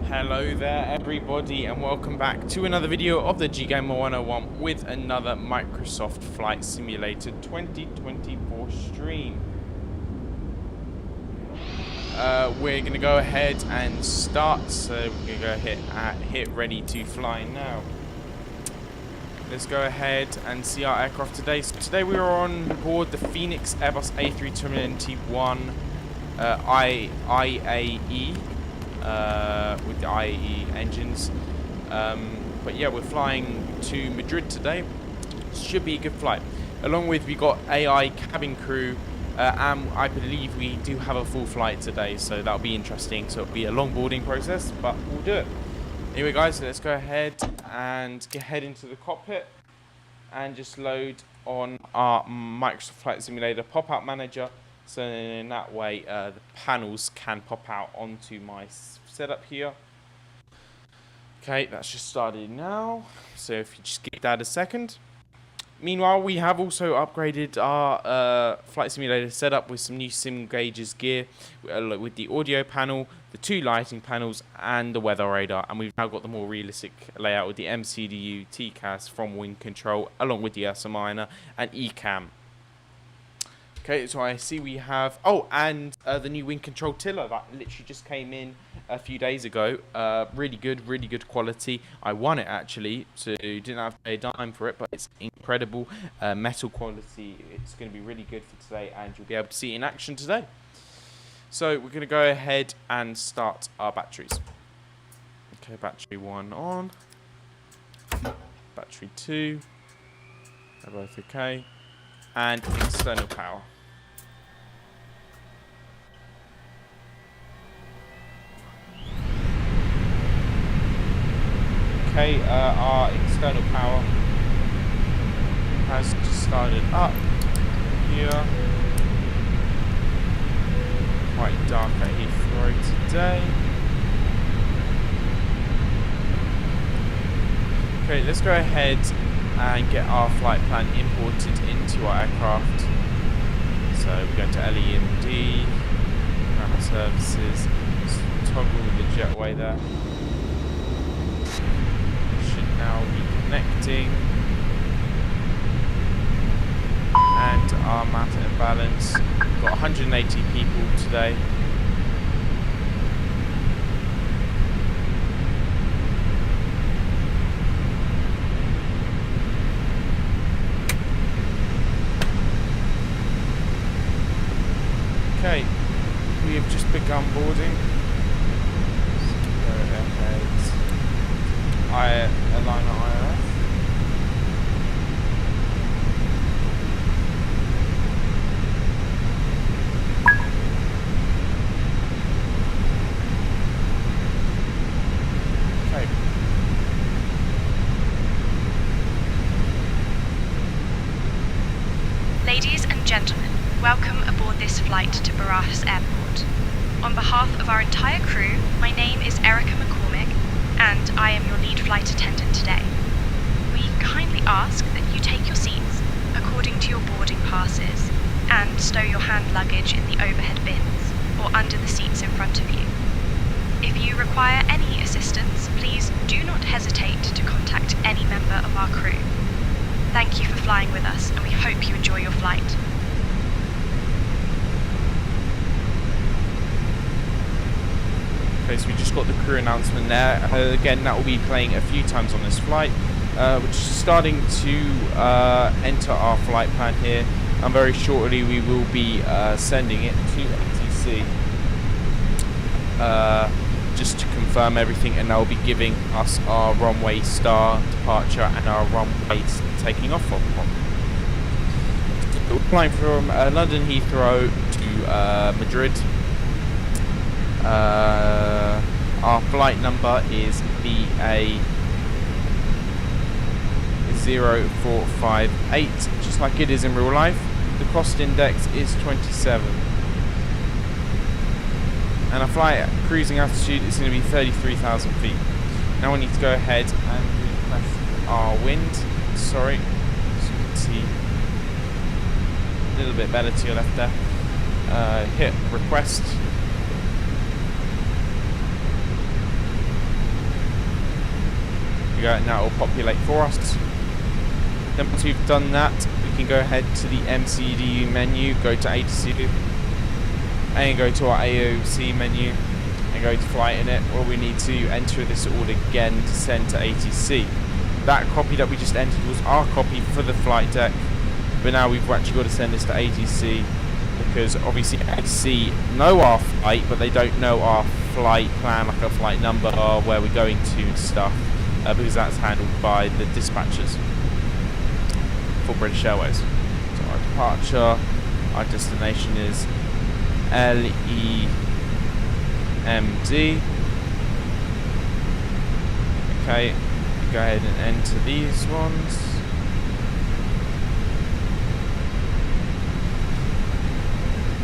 Hello there everybody and welcome back to another video of the G-Gamer 101 with another Microsoft Flight Simulator 2024 stream. We're going to go ahead and start, so we're going to go hit ready to fly now. Let's go ahead and see our aircraft today. So today we are on board the Phoenix Airbus A321 IAE. With the IAE engines, but yeah, we're flying to Madrid today. Should be a good flight. Along with, we got AI cabin crew, and I believe we do have a full flight today, so that'll be interesting. So it'll be a long boarding process, but we'll do it. Anyway guys, let's go ahead and head into the cockpit and just load on our Microsoft Flight Simulator pop-out manager. So in that way, the panels can pop out onto my setup here. Okay, that's just started now. So if you just give that a second. Meanwhile, we have also upgraded our Flight Simulator setup with some new sim gauges gear, with the audio panel, the two lighting panels, and the weather radar. And we've now got the more realistic layout with the MCDU, TCAS from Wind Control, along with the ESA Minor and ECAM. Okay, so I see we have, and the new Wind Control tiller that literally just came in a few days ago. Really good quality. I won it actually, so didn't have to pay a dime for it, but it's incredible metal quality. It's going to be really good for today, and you'll be able to see it in action today. So we're going to go ahead and start our batteries. Okay, battery 1 on, battery 2, they're both okay, and external power. Okay, our external power has just started up here. Quite dark at Heathrow today. Okay, let's go ahead and get our flight plan imported into our aircraft. So we're going to LEMD, ground services, just toggle the jetway there. Now reconnecting, and our matter and balance. We've got 180 people today. Okay, we have just begun boarding. So go ahead. Airline IRS. Okay. Ladies and gentlemen, welcome aboard this flight to Barajas Airport. On behalf of our entire crew, my name is Erica McCormick, and I am your lead flight attendant today. We kindly ask that you take your seats according to your boarding passes and stow your hand luggage in the overhead bins or under the seats in front of you. If you require any assistance, please do not hesitate to contact any member of our crew. Thank you for flying with us, and we hope you enjoy your flight. Okay, so we just got the crew announcement there. Again, that will be playing a few times on this flight. We're just starting to enter our flight plan here, and very shortly we will be sending it to ATC just to confirm everything, and they'll be giving us our runway star departure and our runway taking off from. We're flying from London Heathrow to Madrid. Our flight number is BA458, just like it is in real life. The cost index is 27. And our flight cruising altitude is going to be 33,000 feet. Now we need to go ahead and request our wind. Sorry, so you can see a little bit better to your left there. 1. Hit request. we go, now it will populate for us. Then once we've done that, we can go ahead to the MCDU menu, go to ATC, and go to our AOC menu, and go to flight in it. Or we need to enter this all again to send to ATC. That copy that we just entered was our copy for the flight deck, but now we've actually got to send this to ATC, because obviously ATC know our flight, but they don't know our flight plan, like our flight number, or where we're going to and stuff, because that's handled by the dispatchers for British Airways. So our departure, our destination is LEMD. Okay, go ahead and enter these ones.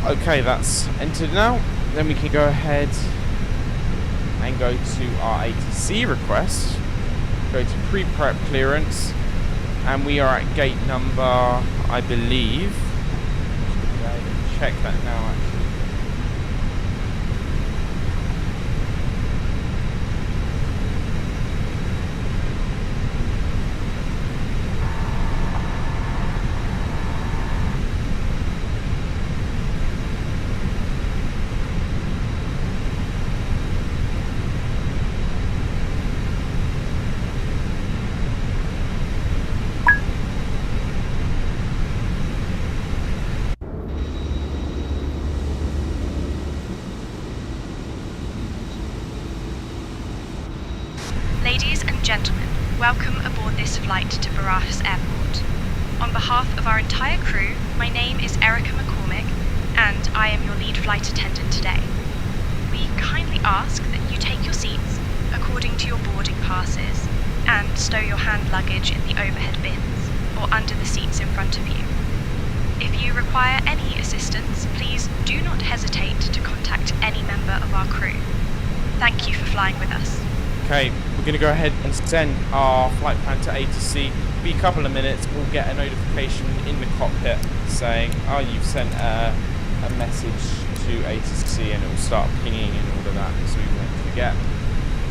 Okay, that's entered now. Then we can go ahead and go to our ATC request, go to pre-prep clearance, and we are at gate number, I believe, go ahead and check that now actually. Ladies and gentlemen, welcome aboard this flight to Barajas Airport. On behalf of our entire crew, my name is Erica McCormick, and I am your lead flight attendant today. We kindly ask that you take your seats according to your boarding passes and stow your hand luggage in the overhead bins or under the seats in front of you. If you require any assistance, please do not hesitate to contact any member of our crew. Thank you for flying with us. Okay, we're going to go ahead and send our flight plan to ATC. Be a couple of minutes, we'll get a notification in the cockpit saying, oh, you've sent a message to ATC, and it will start pinging and all of that, so we won't forget.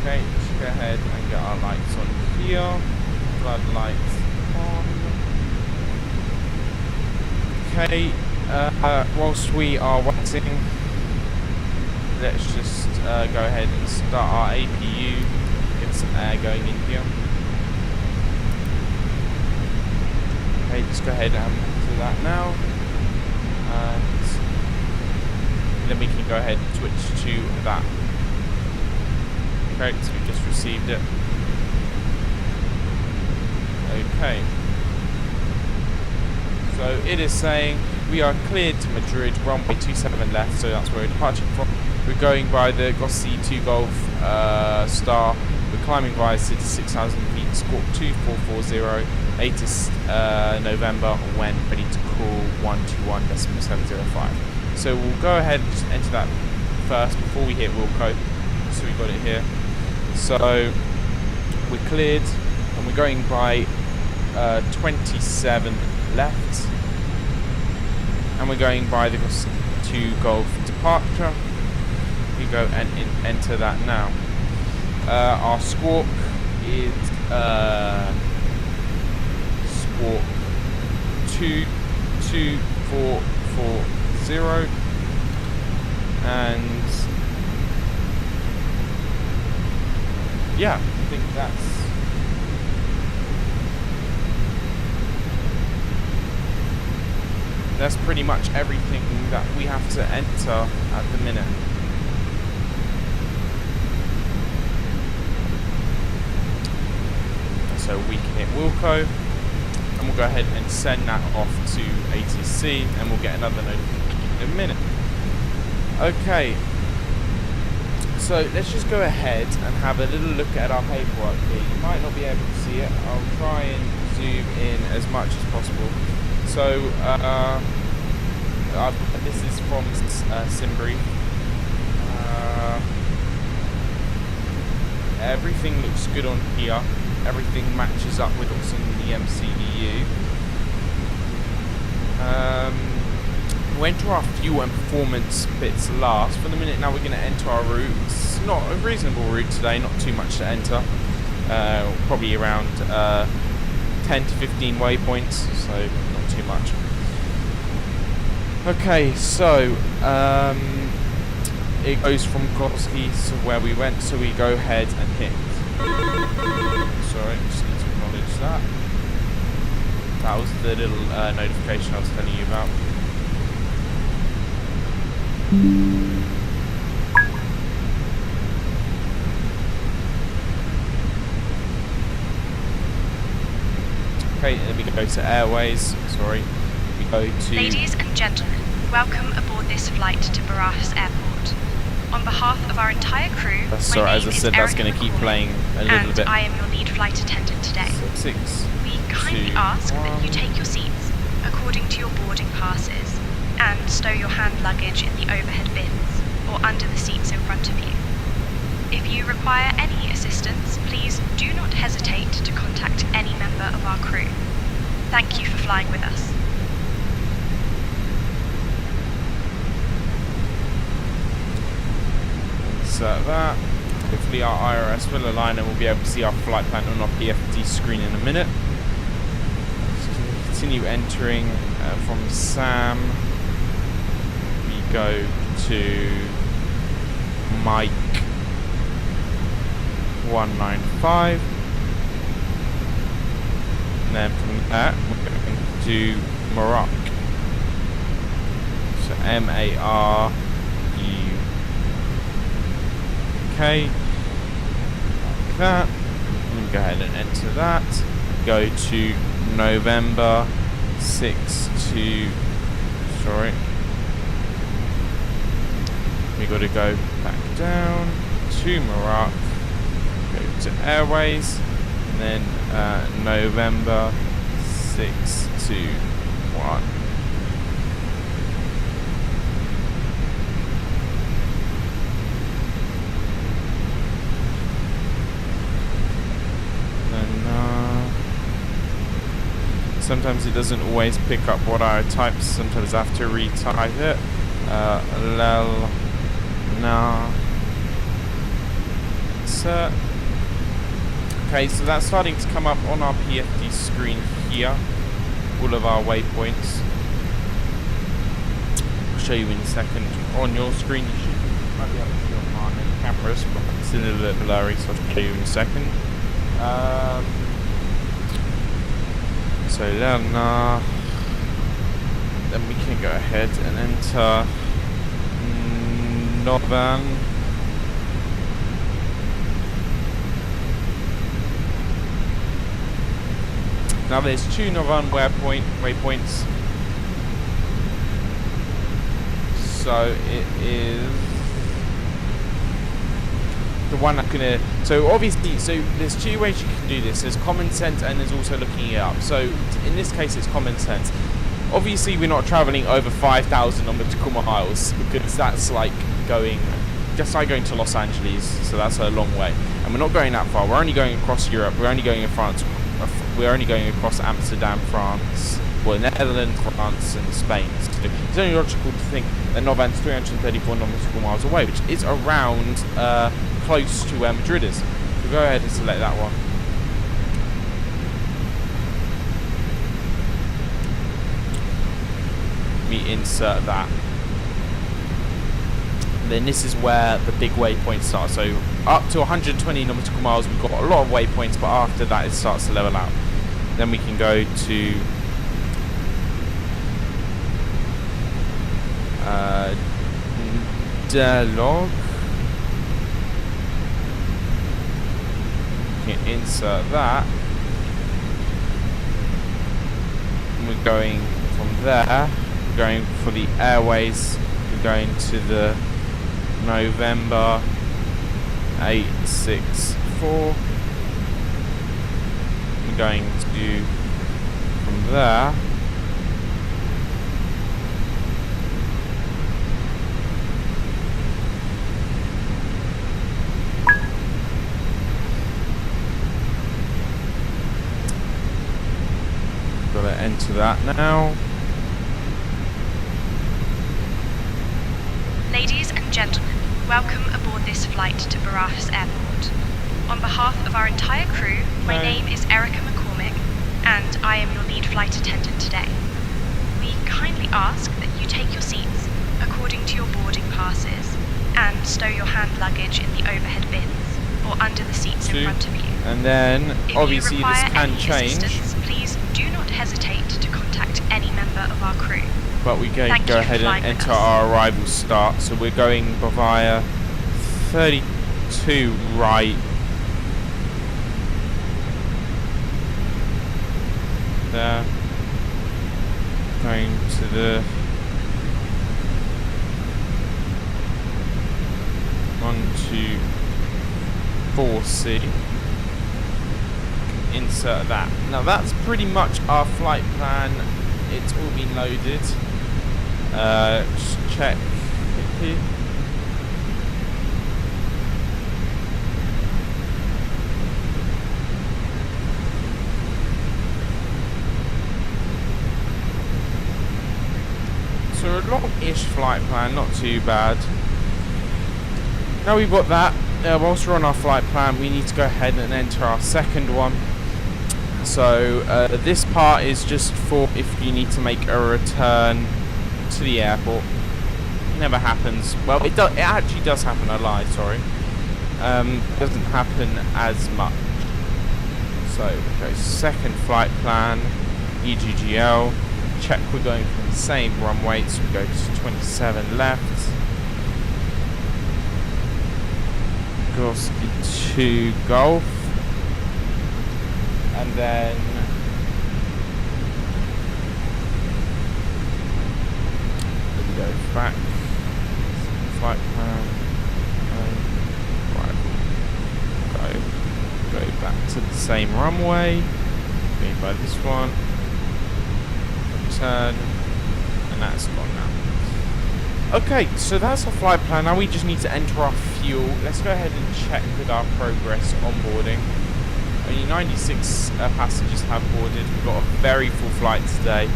Okay, let's go ahead and get our lights on here. Floodlights on. Okay, whilst we are waiting, let's just go ahead and start our APU. Get some air going in here. Okay, just go ahead and do that now. And then we can go ahead and switch to that. Okay, so we just received it. Okay. So it is saying we are cleared to Madrid, runway 27 left, so that's where we're departing from. We're going by the Gossi 2 Golf Star. We're climbing via City 6,000 feet, squawk 2440, latest November, when ready to call 121.705. So we'll go ahead and just enter that first before we hit Wilco. So we got it here. So we're cleared, and we're going by 27 left, and we're going by the Gossi 2 Golf departure. We go and enter that now. Our squawk is squawk 22440, and yeah, I think that's pretty much everything that we have to enter at the minute. So we can hit Wilco, and we'll go ahead and send that off to ATC, and we'll get another notification in a minute. Okay, so let's just go ahead and have a little look at our paperwork here. You might not be able to see it. I'll try and zoom in as much as possible. So this is from Simbrief. Everything looks good on here. Everything matches up with what's in the MCDU. We'll enter our fuel and performance bits last. For the minute now, we're going to enter our route. It's not a reasonable route today, not too much to enter. probably around 10 to 15 waypoints, so not too much. Okay, so it goes from Koski to where we went, so we go ahead and hit. Sorry, just need to acknowledge that. That was the little notification I was telling you about. Okay, then we go to Airways. Sorry, we go to. Ladies and gentlemen, welcome aboard this flight to Barajas Airport. On behalf of our entire crew, Sorry, my as I name is said, that's Erica going to keep McCormick, playing a little and bit. I am your lead flight attendant today. 6. We kindly ask that you take your seats according to your boarding passes and stow your hand luggage in the overhead bins or under the seats in front of you. If you require any assistance, please do not hesitate to contact any member of our crew. Thank you for flying with us. Insert that. Hopefully our IRS will align and we'll be able to see our flight plan on our PFD screen in a minute. Continue entering from Sam. We go to Mike 195. And then from that we're going to Maroc. So MARUK. Like that. And go ahead and enter that. Go to November 6 to. Sorry. We got to go back down to Maroc. Go to Airways. And then November 6 to 1. Sometimes it doesn't always pick up what I type, sometimes I have to retype it. Lel na insert. Okay, so that's starting to come up on our PFD screen here. All of our waypoints. I'll show you in a second. On your screen, you might be able to see on my cameras, but it's a little bit blurry, so I'll show you in a second. So Lerna, then we can go ahead and enter Novan. Now there's 2 Novan waypoints. So it is the one I'm gonna. So obviously, there's 2 ways you can do this. There's common sense and there's also looking it up. So in this case, it's common sense. Obviously, we're not traveling over 5,000 nautical miles because that's like going, just like going to Los Angeles. So that's a long way, and we're not going that far. We're only going across Europe. We're only going in France. We're only going across Amsterdam, France, well, Netherlands, France, and Spain. So it's only logical to think that Novan's 334 nautical miles away, which is around close to where Madrid is. So go ahead and select that one. We insert that. And then this is where the big waypoints start. So up to 120 nautical miles, we've got a lot of waypoints, but after that, it starts to level out. Then we can go to dialogue. We can insert that. And we're going from there. We're going for the Airways. We're going to the November 864. We're going to from there. Gotta enter that now. Ladies and gentlemen, welcome aboard this flight to Barajas Airport. On behalf of our entire crew, my name is Erica McCormick, and I am your lead flight attendant today. We kindly ask that you take your seats according to your boarding passes and stow your hand luggage in the overhead bins or under the seats in front of you. And then, If obviously, you this require can any change, assistance, please do not hesitate to contact any member of our crew. but we can Thank go you ahead for and flying with enter us. our arrival start. So we're going via 32 right. There. Going to the 124C. Insert that. Now that's pretty much our flight plan. It's all been loaded. Just check quickly. So a long-ish flight plan, not too bad. Now we've got that. Whilst we're on our flight plan, we need to go ahead and enter our second one. So this part is just for if you need to make a return to the airport. Never happens. Well, it actually does happen. I lied. Sorry. Doesn't happen as much. So go second flight plan, EGGL. Check we're going from the same runway. So we go to 27 left. Gorski to Golf. And then we go back, flight plan, go back to the same runway, made by this one, return, and that's gone now. Okay, so that's our flight plan. Now we just need to enter our fuel. Let's go ahead and check with our progress onboarding. Only 96 passengers have boarded. We've got a very full flight today.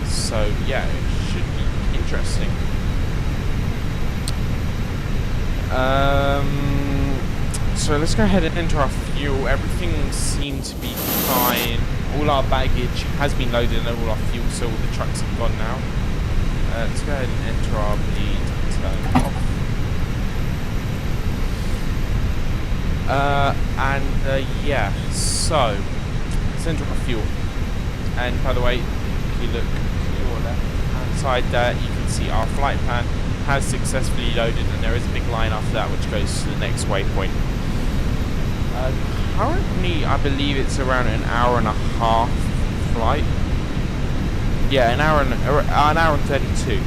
So, yeah, it should be interesting. So let's go ahead and enter our fuel. Everything seemed to be fine. All our baggage has been loaded and all our fuel, so all the trucks have gone now. Let's go ahead and enter our bleed turn off. Yeah, so let's enter our fuel. And by the way, if you look to your left hand side there, you can see our flight plan has successfully loaded, and there is a big line after that which goes to the next waypoint. Currently, I believe it's around an hour and a half flight. Yeah, an hour and 32.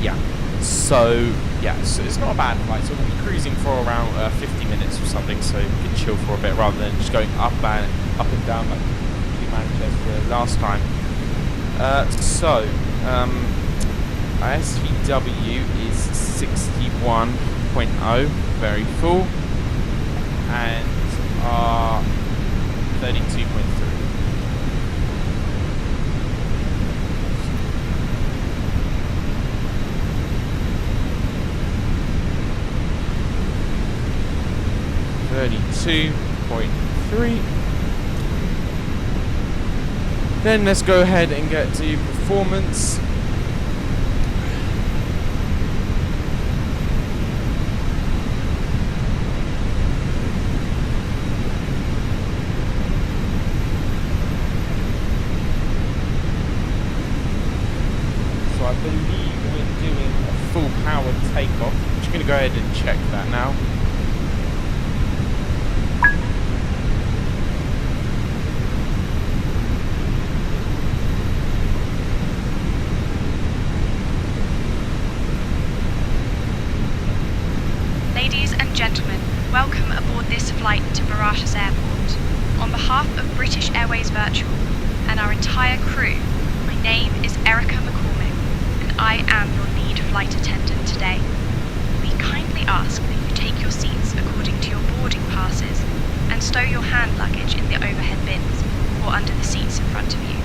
Yeah. So yeah, so it's not a bad flight. So we'll be cruising for around 50 minutes or something. So we can chill for a bit rather than just going up and down like we Manchester last time. Our SVW is 61.0, very full, and our 32.3. .3. Then let's go ahead and get to performance. So I believe we're doing a full power takeoff. I'm just going to go ahead and check that now. Ladies and gentlemen, welcome aboard this flight to Barajas Airport. On behalf of British Airways Virtual and our entire crew, my name is Erica McCormick, and I am your lead flight attendant today. We kindly ask that you take your seats according to your boarding passes and stow your hand luggage in the overhead bins or under the seats in front of you.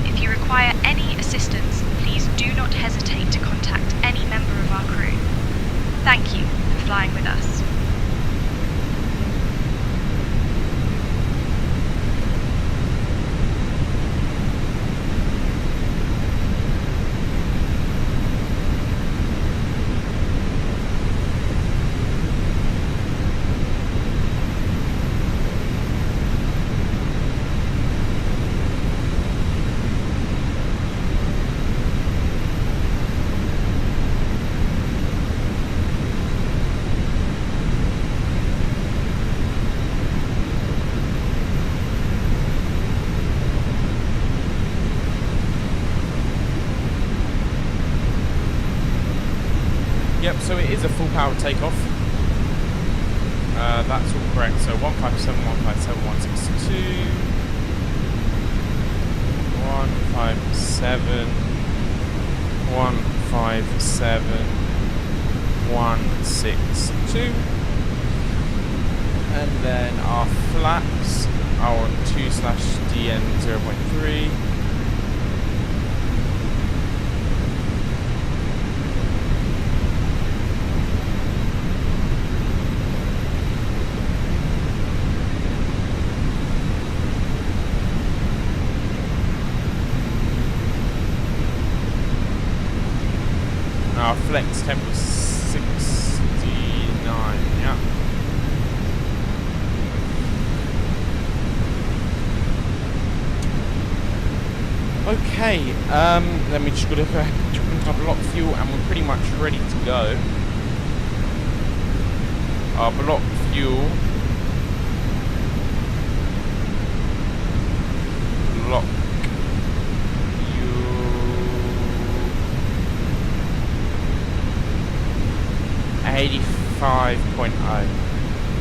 If you require any assistance, please do not hesitate to contact any member of our crew. Thank you for flying with us. Yep, so it is a full power takeoff. That's all correct. So 157, 157, 162, 157, 157, 162. And then our flaps are on 2/DN 0.3. Our flex temp was 69, yeah. Okay, let me just go to drink up a lot of fuel and we're pretty much ready to go. Our block fuel. Block fuel. 85.0.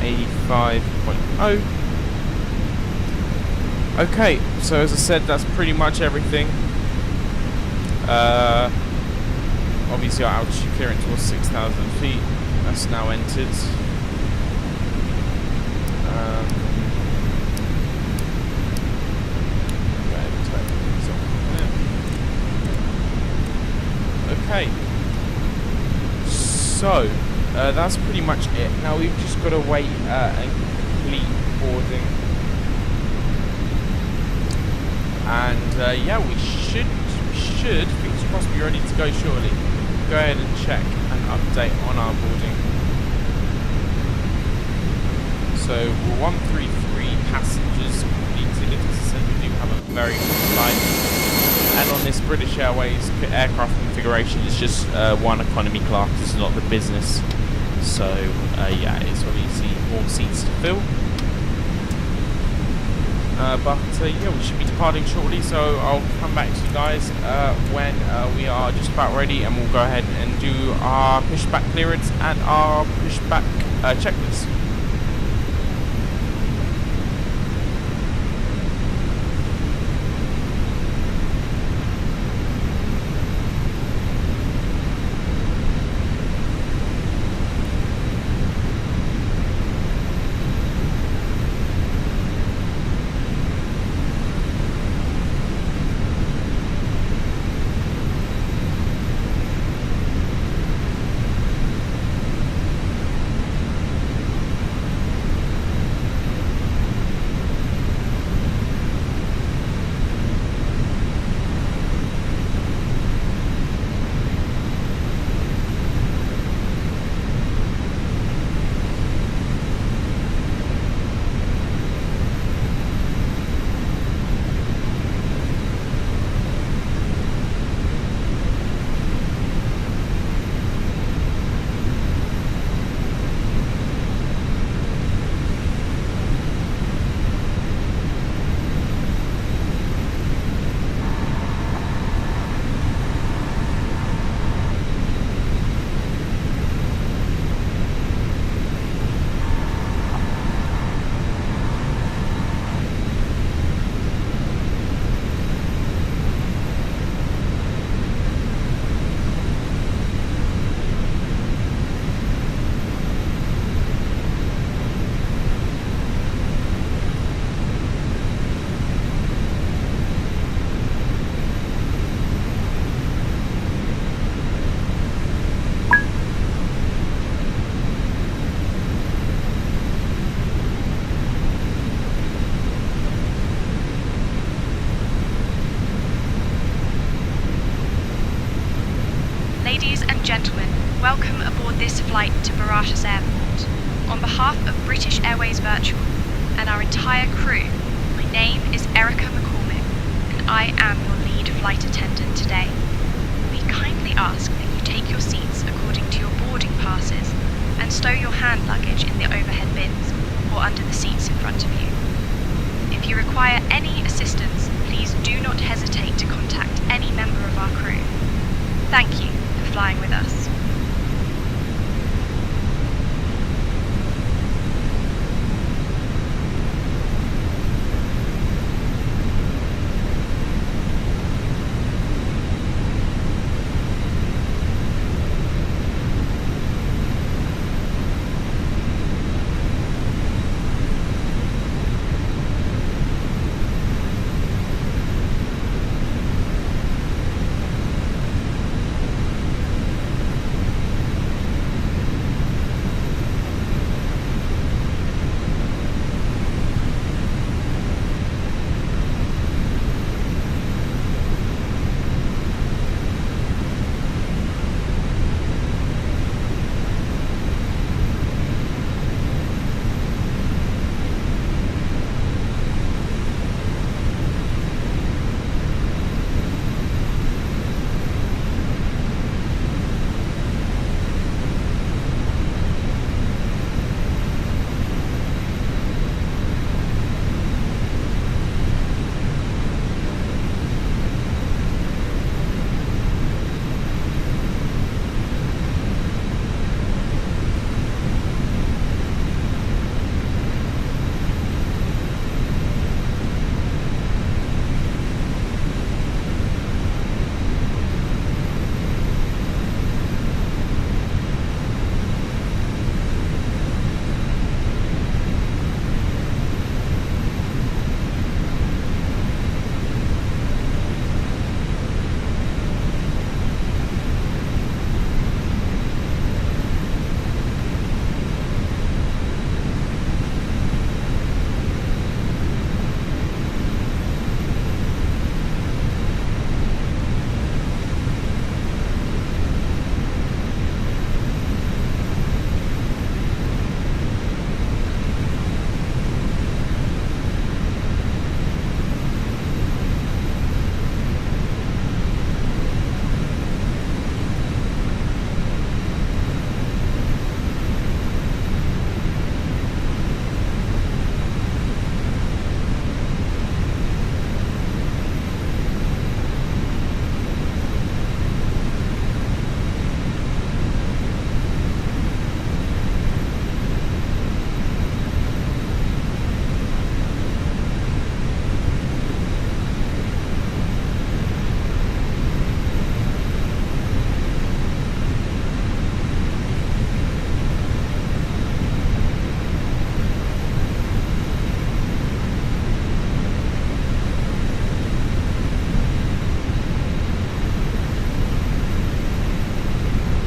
85.0. Okay, so as I said, that's pretty much everything. Obviously our altitude clearance was 6,000 feet. That's now entered. Okay. So, that's pretty much it. Now we've just got to wait and complete boarding. And yeah, we should, fingers crossed, be ready to go shortly. Go ahead and check an update on our boarding. So 133 passengers completed. As I said, we do have a very good flight. And on this British Airways aircraft configuration, it's just one economy class. It's not the business. So yeah, it's obviously more seats to fill. But yeah, we should be departing shortly, so I'll come back to you guys when we are just about ready, and we'll go ahead and do our pushback clearance and our pushback checklist. Ladies and gentlemen, welcome aboard this flight to Barajas Airport. On behalf of British Airways Virtual and our entire crew, my name is Erica McCormick, and I am your lead flight attendant today. We kindly ask that you take your seats according to your boarding passes and stow your hand luggage in the overhead bins or under the seats in front of you. If you require any assistance, please do not hesitate to contact any member of our crew. Thank you for flying with us.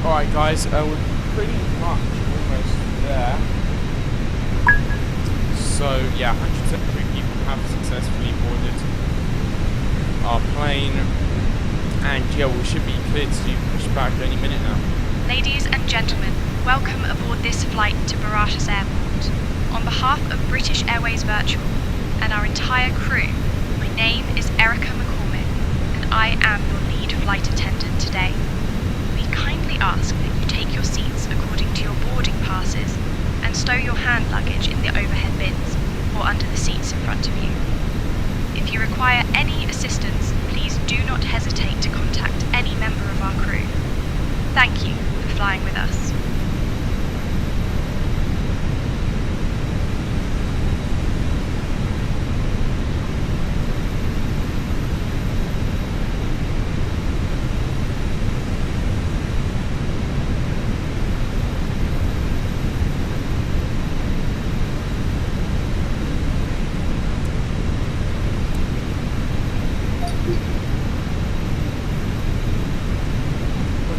Alright guys, we're pretty much almost there. So yeah, 173 people have successfully boarded our plane, and yeah, we should be cleared to push back any minute now. Ladies and gentlemen, welcome aboard this flight to Barajas Airport. On behalf of British Airways Virtual and our entire crew, my name is Erica McCormick, and I am your lead flight attendant today. We kindly ask that you take your seats according to your boarding passes and stow your hand luggage in the overhead bins or under the seats in front of you. If you require any assistance, please do not hesitate to contact any member of our crew. Thank you for flying with us.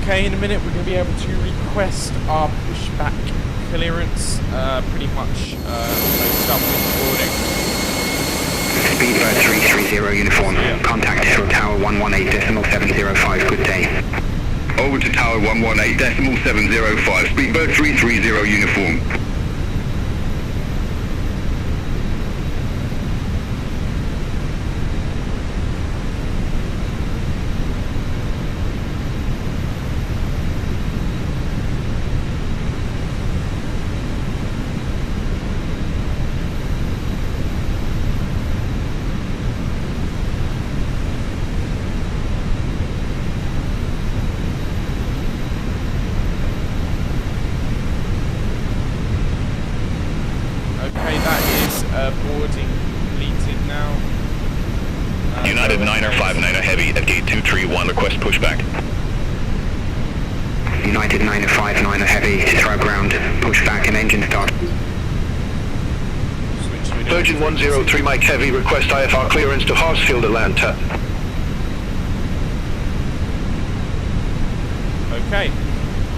Okay, in a minute we're going to be able to request our pushback clearance, pretty much closed up with boarding. Speedbird 330 uniform, contact for Tower 118.705, good day. Over to Tower 118.705, Speedbird 330 uniform. Boarding completed now. United 9er59er Heavy at gate 231, request pushback. United 959er Heavy, Heathrow ground, pushback and engine start. Virgin 103 Mike Heavy, request IFR clearance to Hartsfield, Atlanta. Okay.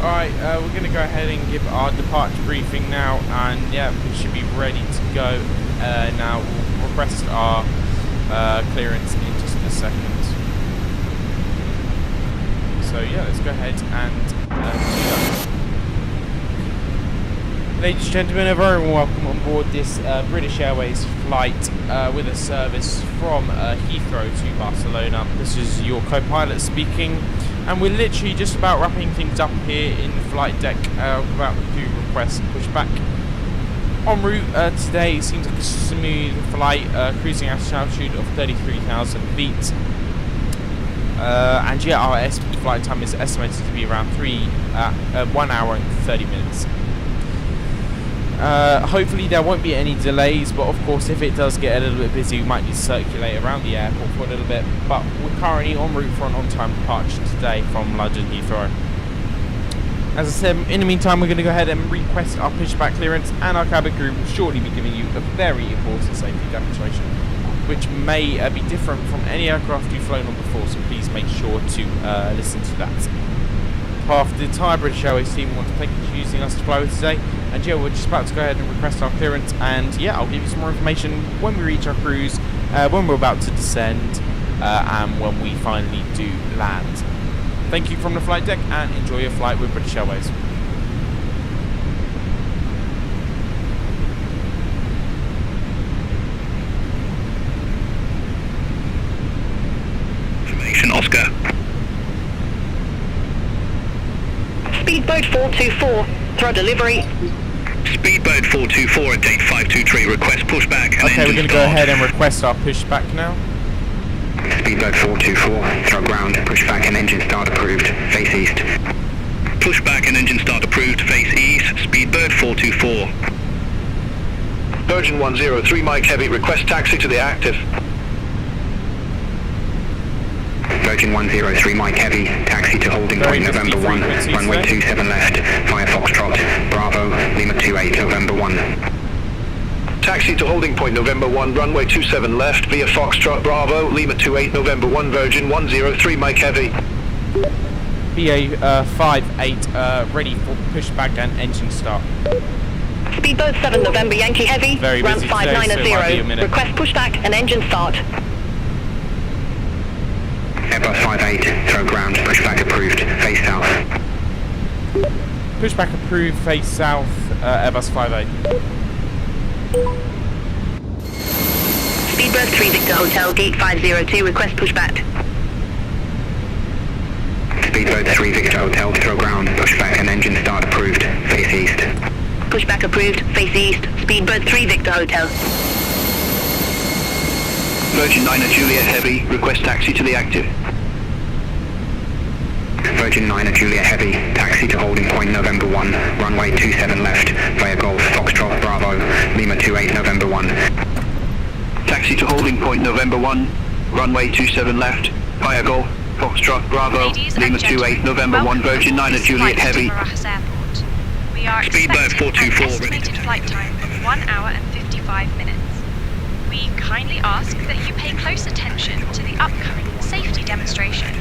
Alright, we're going to go ahead and give our departure briefing now, and yeah, we should be ready to go. Now we'll request our clearance in just a second. So yeah, let's go ahead and do that. Ladies and gentlemen, a very welcome on board this British Airways flight with a service from Heathrow to Barcelona. This is your co-pilot speaking, and we're literally just about wrapping things up here in the flight deck, about to request pushback. En route today seems like a smooth flight, cruising at an altitude of 33,000 feet. And yeah, our flight time is estimated to be around 1 hour and 30 minutes. Hopefully there won't be any delays, but of course if it does get a little bit busy, we might need to circulate around the airport for a little bit. But we're currently en route for an on-time departure today from London Heathrow. As I said, in the meantime, we're going to go ahead and request our pushback clearance, and our cabin crew will shortly be giving you a very important safety demonstration, which may be different from any aircraft you've flown on before, so please make sure to listen to that. On behalf of the entire British Airways team, we want to thank you for using us to fly with today, and yeah, we're just about to go ahead and request our clearance, and yeah, I'll give you some more information when we reach our cruise, when we're about to descend, and when we finally do land. Thank you from the flight deck, and enjoy your flight with British Airways. Information, Oscar. Speedboat 424, throw delivery. Speedboat 424 at gate 523, request pushback. And okay, we're going to go ahead and request our pushback now. Speedboat 424, throw ground, pushback and engine start approved, face east. Pushback and engine start approved, face east, Speedbird 424. Virgin 103 Mike Heavy, request taxi to the active. Virgin 103 Mike Heavy, taxi to holding point November 1, runway 27 left, via Foxtrot, Bravo, Lima 28, November 1. Taxi to holding point November 1, runway 27 left, via Foxtrot, Bravo, Lima 28, November 1, Virgin 103 Mike Heavy. BA58 ready for pushback and engine start. Speedbird 7 November Yankee Heavy, Very ramp busy today, so it might be a 590, minute. request pushback and engine start. Airbus 58, throw ground, pushback approved, face south. Pushback approved, face south, Airbus 58. Speedbird 3 Victor Hotel, gate 502, request pushback. Speedbird 3 Victor Hotel, throw ground, pushback and engine start approved, face east. Pushback approved, face east, Speedbird 3 Victor Hotel. Virgin 9 Juliet Heavy, request taxi to the active. Virgin 9 Juliet Heavy, taxi to holding point November 1, runway 27 left, via Golf, Foxtrot, Bravo, Lima 28 November 1. Taxi to holding point November 1, runway 27 left, via Golf, Foxtrot, Bravo, Ladies Lima and gentlemen, 28 November 1, welcome Virgin 9 aboard this Juliet flight to Heavy. Barajas Airport. We are Speedbird expecting 424 an estimated flight time of 1 hour and 55 minutes. We kindly ask that you pay close attention to the upcoming safety demonstration,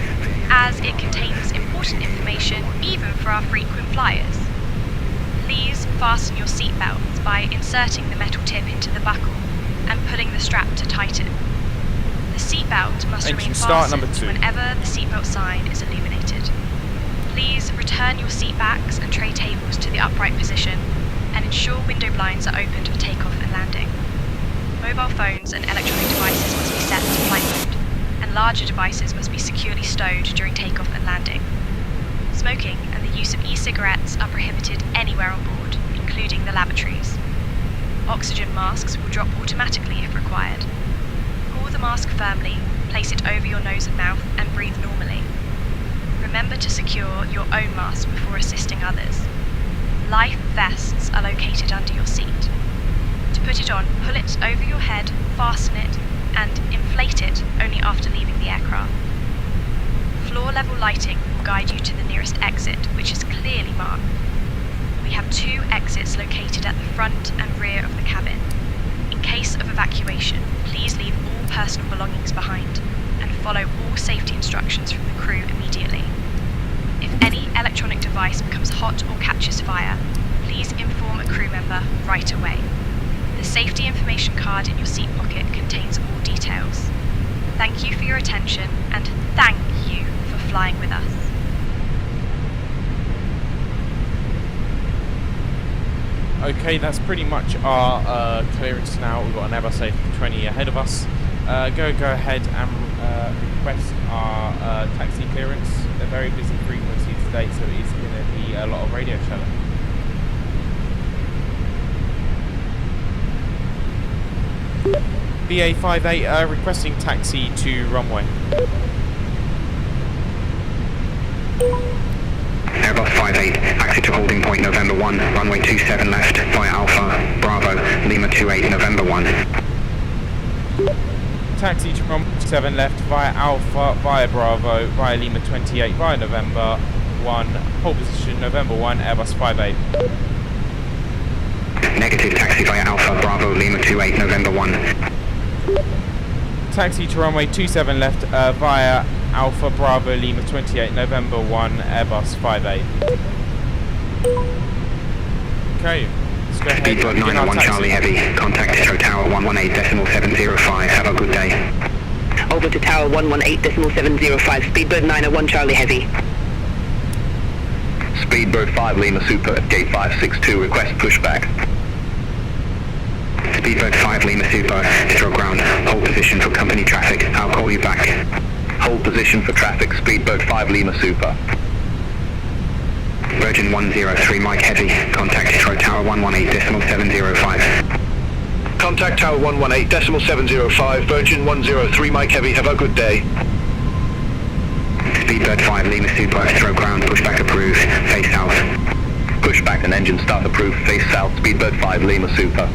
as it contains important information even for our frequent flyers. Please fasten your seatbelts by inserting the metal tip into the buckle and pulling the strap to tighten. The seatbelt must Engine remain start fastened number 2. whenever the seatbelt sign is illuminated. Please return your seat backs and tray tables to the upright position and ensure window blinds are opened for takeoff and landing. Mobile phones and electronic devices must be set to flight mode, and larger devices must be securely stowed during takeoff and landing. Smoking and the use of e-cigarettes are prohibited anywhere on board, including the lavatories. Oxygen masks will drop automatically if required. Pull the mask firmly, place it over your nose and mouth, and breathe normally. Remember to secure your own mask before assisting others. Life vests are located under your seat. To put it on, pull it over your head, fasten it, and inflate it only after leaving the aircraft. Floor level lighting will guide you to the nearest exit, which is clearly marked. We have 2 exits located at the front and rear of the cabin. In case of evacuation, please leave all personal belongings behind and follow all safety instructions from the crew immediately. If any electronic device becomes hot or catches fire, please inform a crew member right away. The safety information card in your seat pocket contains all details. Thank you for your attention, and thank you for flying with us. Okay, that's pretty much our clearance now. We've got an Airbus A320 ahead of us. Go ahead and request our taxi clearance. A very busy frequency today, so it is going to be a lot of radio chatter. BA58 requesting taxi to runway. Airbus 58, taxi to holding point November 1, runway 27 left, via Alpha, Bravo, Lima 28 November 1. Taxi to runway 7 left via Alpha, via Bravo, via Lima 28, via November 1, hold position November 1, Airbus 58. Negative, taxi via Alpha, Bravo, Lima 28 November 1. Taxi to runway 27 left via Alpha Bravo Lima 28 November 1 Airbus 58. Okay, let's go ahead. Speedbird 901 Charlie Heavy, contact Heathrow Tower 118.705, have a good day. Over to Tower 118.705, Speedbird 901 Charlie Heavy. Speedbird 5 Lima Super, gate 562, request pushback. Speedbird 5 Lima Super, Heathrow ground, hold position for company traffic, I'll call you back. Hold position for traffic, Speedbird 5 Lima Super. Virgin 103 Mike Heavy, contact Heathrow Tower 118.705. Contact Tower 118.705, Virgin 103 Mike Heavy, have a good day. Speedbird 5 Lima Super, Heathrow ground, pushback approved, face south. Pushback and engine start approved, face south, Speedbird 5 Lima Super.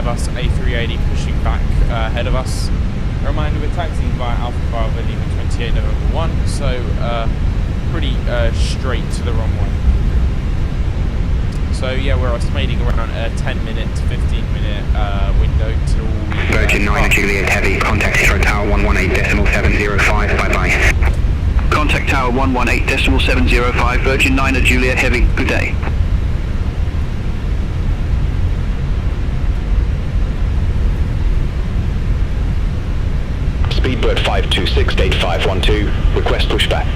Airbus A380 pushing back ahead of us. A reminder, we're taxiing via Alpha Bravo Lima 28 November 1, so pretty straight to the runway. So yeah, we're estimating around a 10-minute to 15-minute window till we... Virgin 9 Juliet Heavy, contact Heathrow Tower 118.705, bye-bye. Contact Tower 118.705, Virgin 9 Juliet Heavy, good day. Speedbird 526, gate 512, request pushback.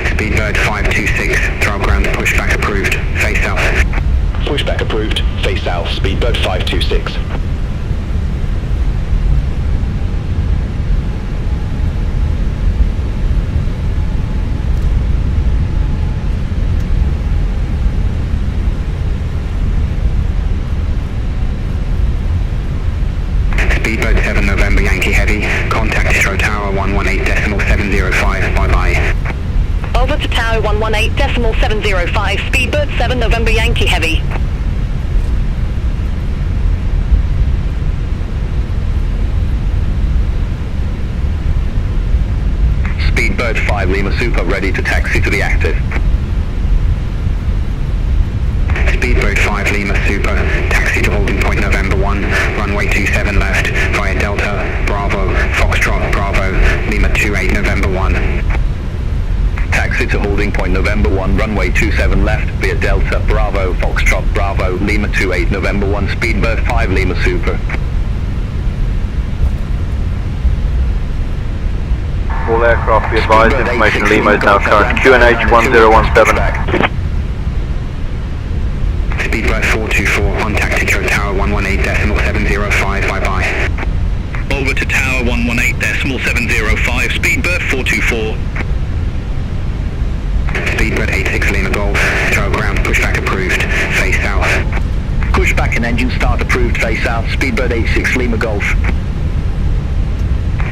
Speedbird 526, throw ground, pushback approved, face south. Pushback approved, face south, Speedbird 526. Speedbird 7 November Yankee Heavy, contact Heathrow Tower 118.705, bye-bye. Over to Tower 118.705, Speedbird 7 November Yankee Heavy. Speedbird 5 Lima Super ready to taxi to the active. Speedbird 5 Lima Super, taxi to holding point November 1, runway 27 left, via Delta, Bravo, Foxtrot, Bravo, Lima 28 November 1. Taxi to holding point November 1, runway 27 left, via Delta, Bravo, Foxtrot, Bravo, Lima 28 November 1, Speedbird 5 Lima Super. All aircraft be advised, information Lima is now showing QNH 1017. Speedbird 424, contact Heathrow Tower 118.705, bye-bye. Over to Tower 118.705, Speedbird 424. Speedbird 86 Lima Golf, throw ground, pushback approved, face south. Pushback and engine start approved, face south, Speedbird 86 Lima Golf.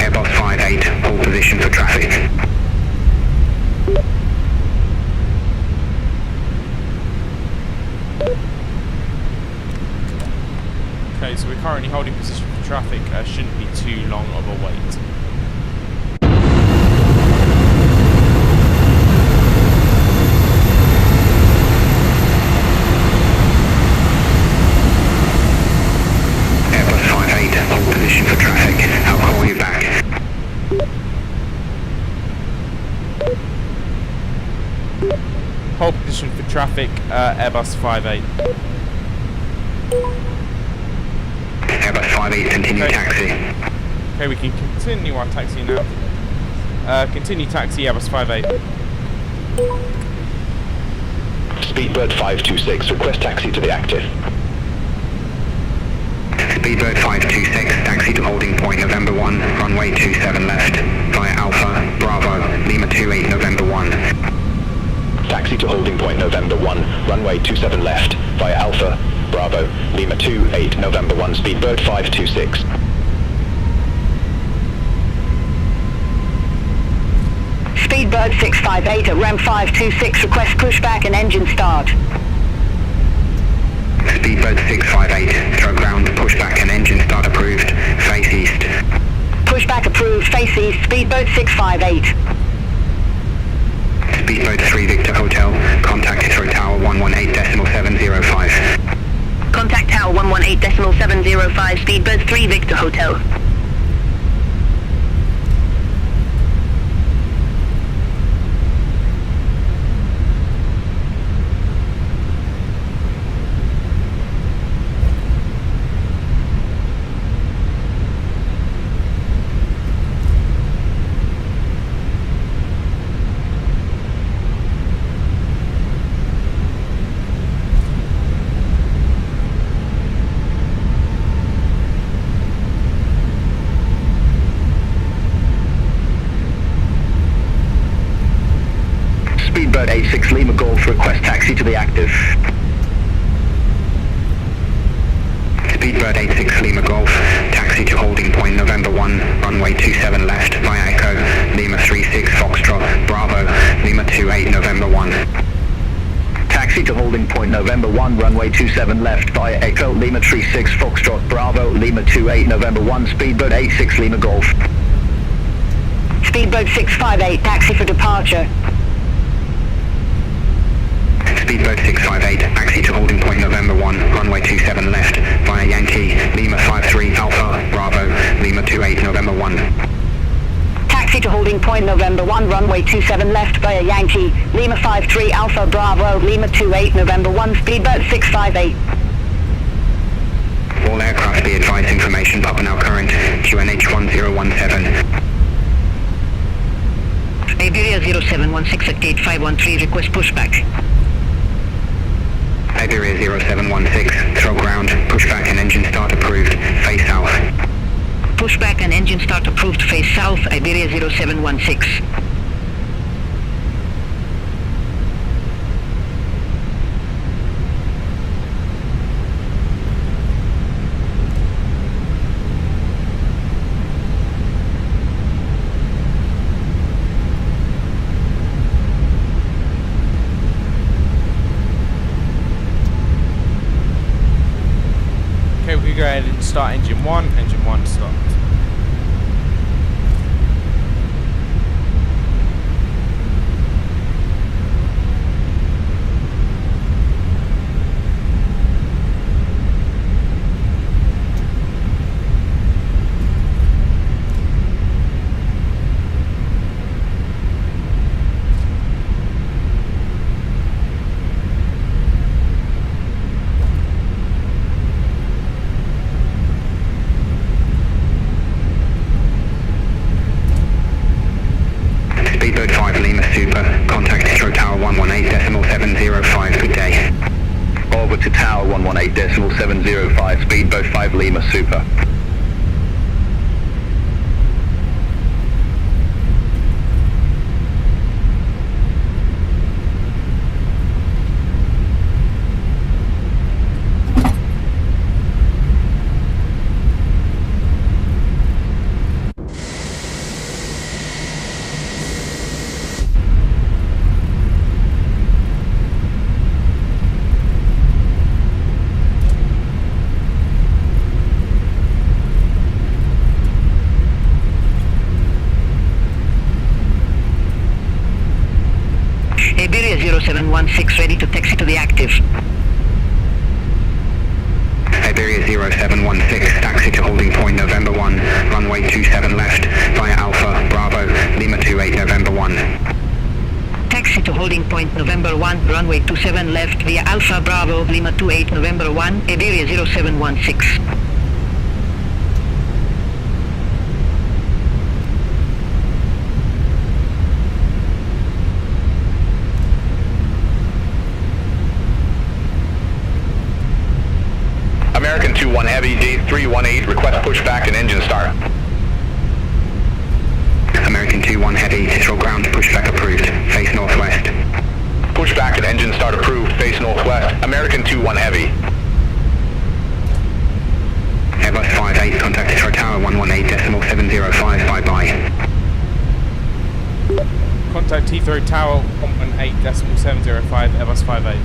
Airbus 58, hold position for traffic. Okay, so we're currently holding position for traffic. Shouldn't be too long of a wait. Airbus 58, hold position for traffic. I'll call you back. Hold position for traffic, Airbus 58. Airbus 58, continue Okay. taxi. Okay, we can continue our taxi now. Continue taxi, Airbus 58. Speedbird 526, request taxi to the active. Speedbird 526, taxi to holding point November 1, runway 27 left, via Alpha, Bravo, Lima 28 November 1. Taxi to holding point November 1, runway 27 left, via Alpha, Bravo, Lima 28 November 1, Speedbird 526. Speedbird 658 at Rem 526, request pushback and engine start. Speedbird 658, throw ground, pushback and engine start approved, face east. Pushback approved, face east, Speedbird 658. Speedbird 3 Victor Hotel, contact Heathrow Tower 118.705. Contact Tower 118.705, Speedbird 3 Victor Hotel. Speedbird 86 Lima Golf, request taxi to the active. Speedbird 86 Lima Golf, taxi to holding point November 1, runway 27 left, via Echo, Lima 36 Foxtrot, Bravo, Lima 28 November 1. Taxi to holding point November 1, 1, runway 27 left via Echo Lima 36 Foxtrot Bravo Lima 28 November 1, speedboat 86 Lima Golf. Speedboat 658, taxi for departure. Speedboat 658, taxi to holding point November 1, runway 27 left via Yankee Lima 53 Alpha Bravo Lima 28 November 1. Taxi to holding point November 1, runway 27 left via Yankee Lima 53 Alpha Bravo Lima 28 November 1, speedboat 658. All aircraft be advised information Papa now current QNH 1017. Iberia 0716 at gate 513, request pushback. Iberia 0716, throw ground, pushback and engine start approved, face south. Pushback and engine start approved, face south, Iberia 0716. Okay, we go ahead and start engine 1. Engine 1 stopped. Speedboat 5 Lima Super, contact Heathrow Tower 118.705, good day. Over to Tower 118.705, speedboat 5 Lima Super. Iberia 0716 ready to taxi to the active. Iberia 0716, taxi to holding point November 1, runway 27 left via Alpha Bravo Lima 28 November 1. Taxi to holding point November 1, runway 27 left via Alpha Bravo Lima 28 November 1, Iberia 0716. American 21 Heavy, D318, request pushback and engine start. American 21 Heavy, Heathrow ground, pushback approved, face northwest. Pushback and engine start approved, face northwest. American 21 Heavy. Airbus 58, contact Heathrow Tower 118.705, bye-bye. Contact Heathrow Tower 118.705, Airbus 58.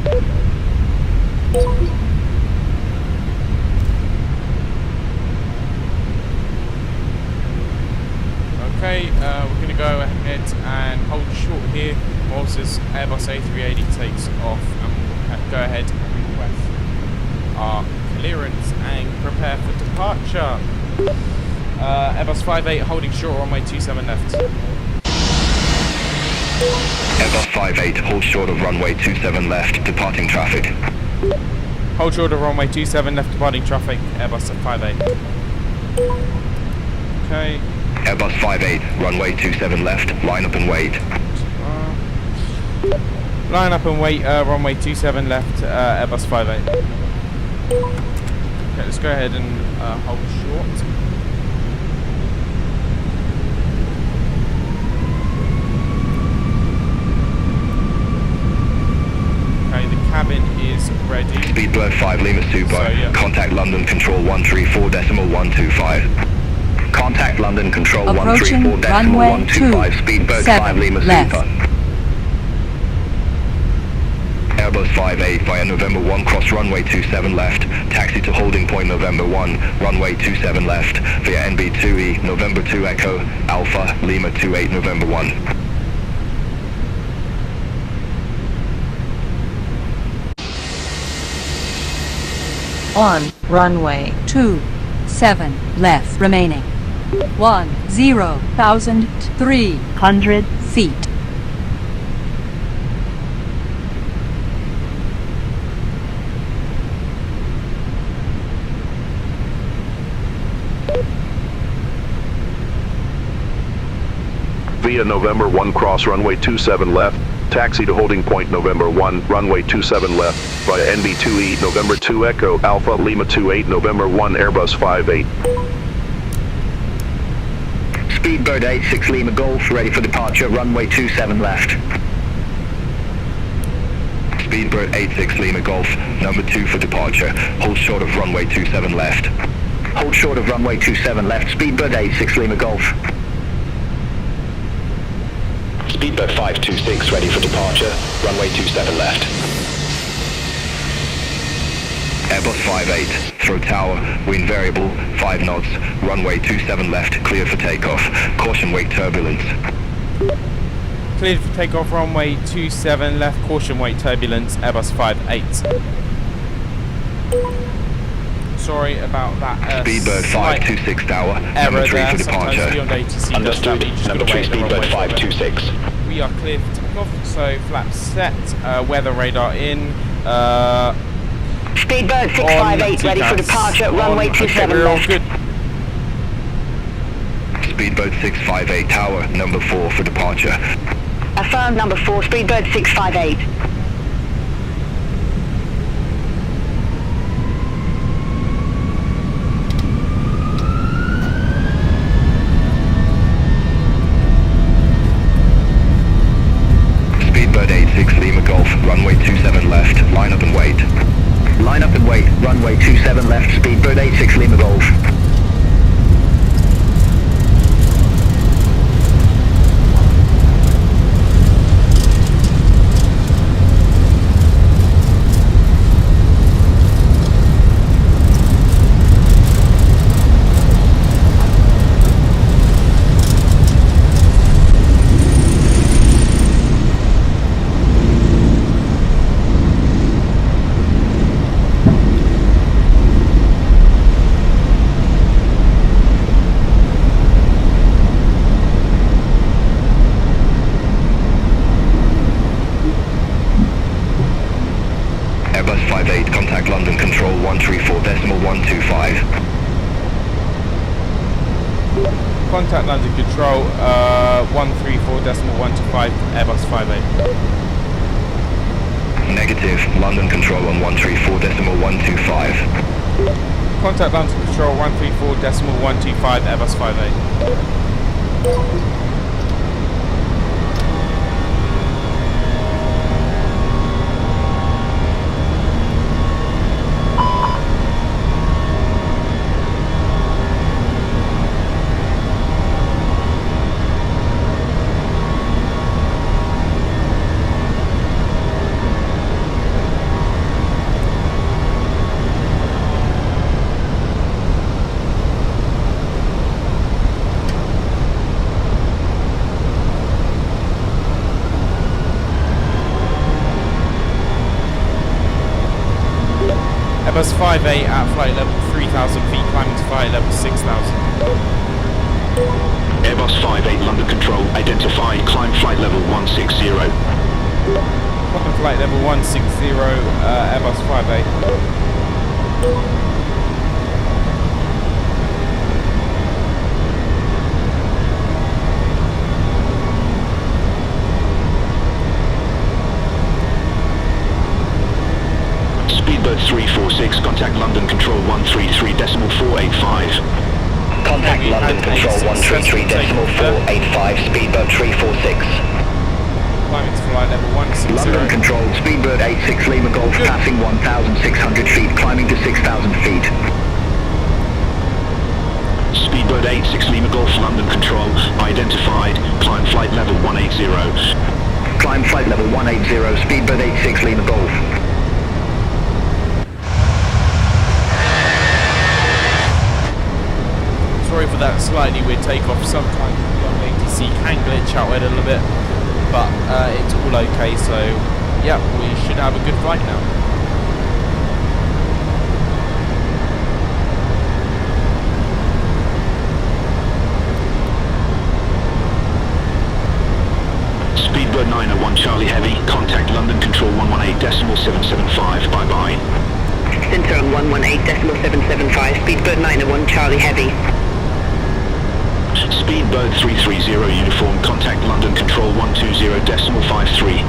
Okay, we're going to go ahead and hold short here whilst this Airbus A380 takes off, and we'll go ahead and request our clearance and prepare for departure. Airbus 58 holding short, runway 27 left. Airbus 58, hold short of runway 27 left, departing traffic. Hold short of runway 27 left, departing traffic, Airbus 58. Okay. Airbus 58, runway 27 left, line up and wait. Line up and wait, runway 27 left, Airbus 58. Okay, let's go ahead and hold short. Okay, the cabin is ready. Speedbird 5 Lima Super, So, yeah. contact London Control 134.125. Contact London Control Approaching 134.125, Speedbird 5 Lima left. Super. Airbus 58 via November 1 cross runway 27 left, taxi to holding point November 1, runway 27 left, via NB2E, November 2 Echo, Alpha, Lima 28 November 1. On runway 27 left remaining 10,300 feet. Via November 1 cross runway 27 left, taxi to holding point November 1, runway 27 left, via NB2E, November 2 Echo, Alpha, Lima 28, November 1, Airbus 58. Speedbird 86 Lima Golf, ready for departure, runway 27 left. Speedbird 86 Lima Golf, number 2 for departure, hold short of runway 27 left. Hold short of runway 27 left, Speedbird 86 Lima Golf. Speedbird 526 ready for departure, runway 27 left. Airbus 58, throw tower, wind variable, 5 knots, runway 27 left, clear for takeoff. Caution wake turbulence. Cleared for takeoff, runway 27 left, caution wake turbulence, Airbus 58. Sorry about that. Speedbird 526 tower, number 3 there. for departure. Understood, number 3 Speedbird 526. We are clear for takeoff, so flaps set, weather radar in. Speedbird 658 ready for departure, runway 27 left. Good. Speedbird 658 tower, number 4 for departure. Affirm number 4, Speedbird 658. Speedbird 86 Lima Golf, runway 27 left, line up and wait. Line up and wait, runway 27 left, Speedbird 86 Lima Golf. Airbus 58, contact London Control 134.125. Contact London Control 134.125, Airbus 58. Negative, London Control on 134.125. Contact London Control 134.125, Airbus 58. Airbus 58 at flight level 3,000 feet, climbing to flight level 6,000. Airbus 58 London Control identified, climb flight level 160. Climb flight level 160, Airbus 58. Speedbird 346, contact London Control 133.485. Contact London Control 133.485, Speedbird 346. Climbing to flight level 160. London Control, Speedbird 86 Lima Golf, passing 1,600 feet, climbing to 6,000 feet. Speedbird 86 Lima Golf, London Control identified, climb flight level 180. climb flight level 180, speedbird 86 Lima Golf. Sorry for that slightly weird takeoff. Sometimes the ATC can glitch out a little bit, but it's all okay. So yeah, we should have a good flight now. Speedbird 901 Charlie Heavy, contact London Control 118.775, bye-bye. Center on 118.775, Speedbird 901 Charlie Heavy. Speedbird 330 Uniform, contact London Control 120.53.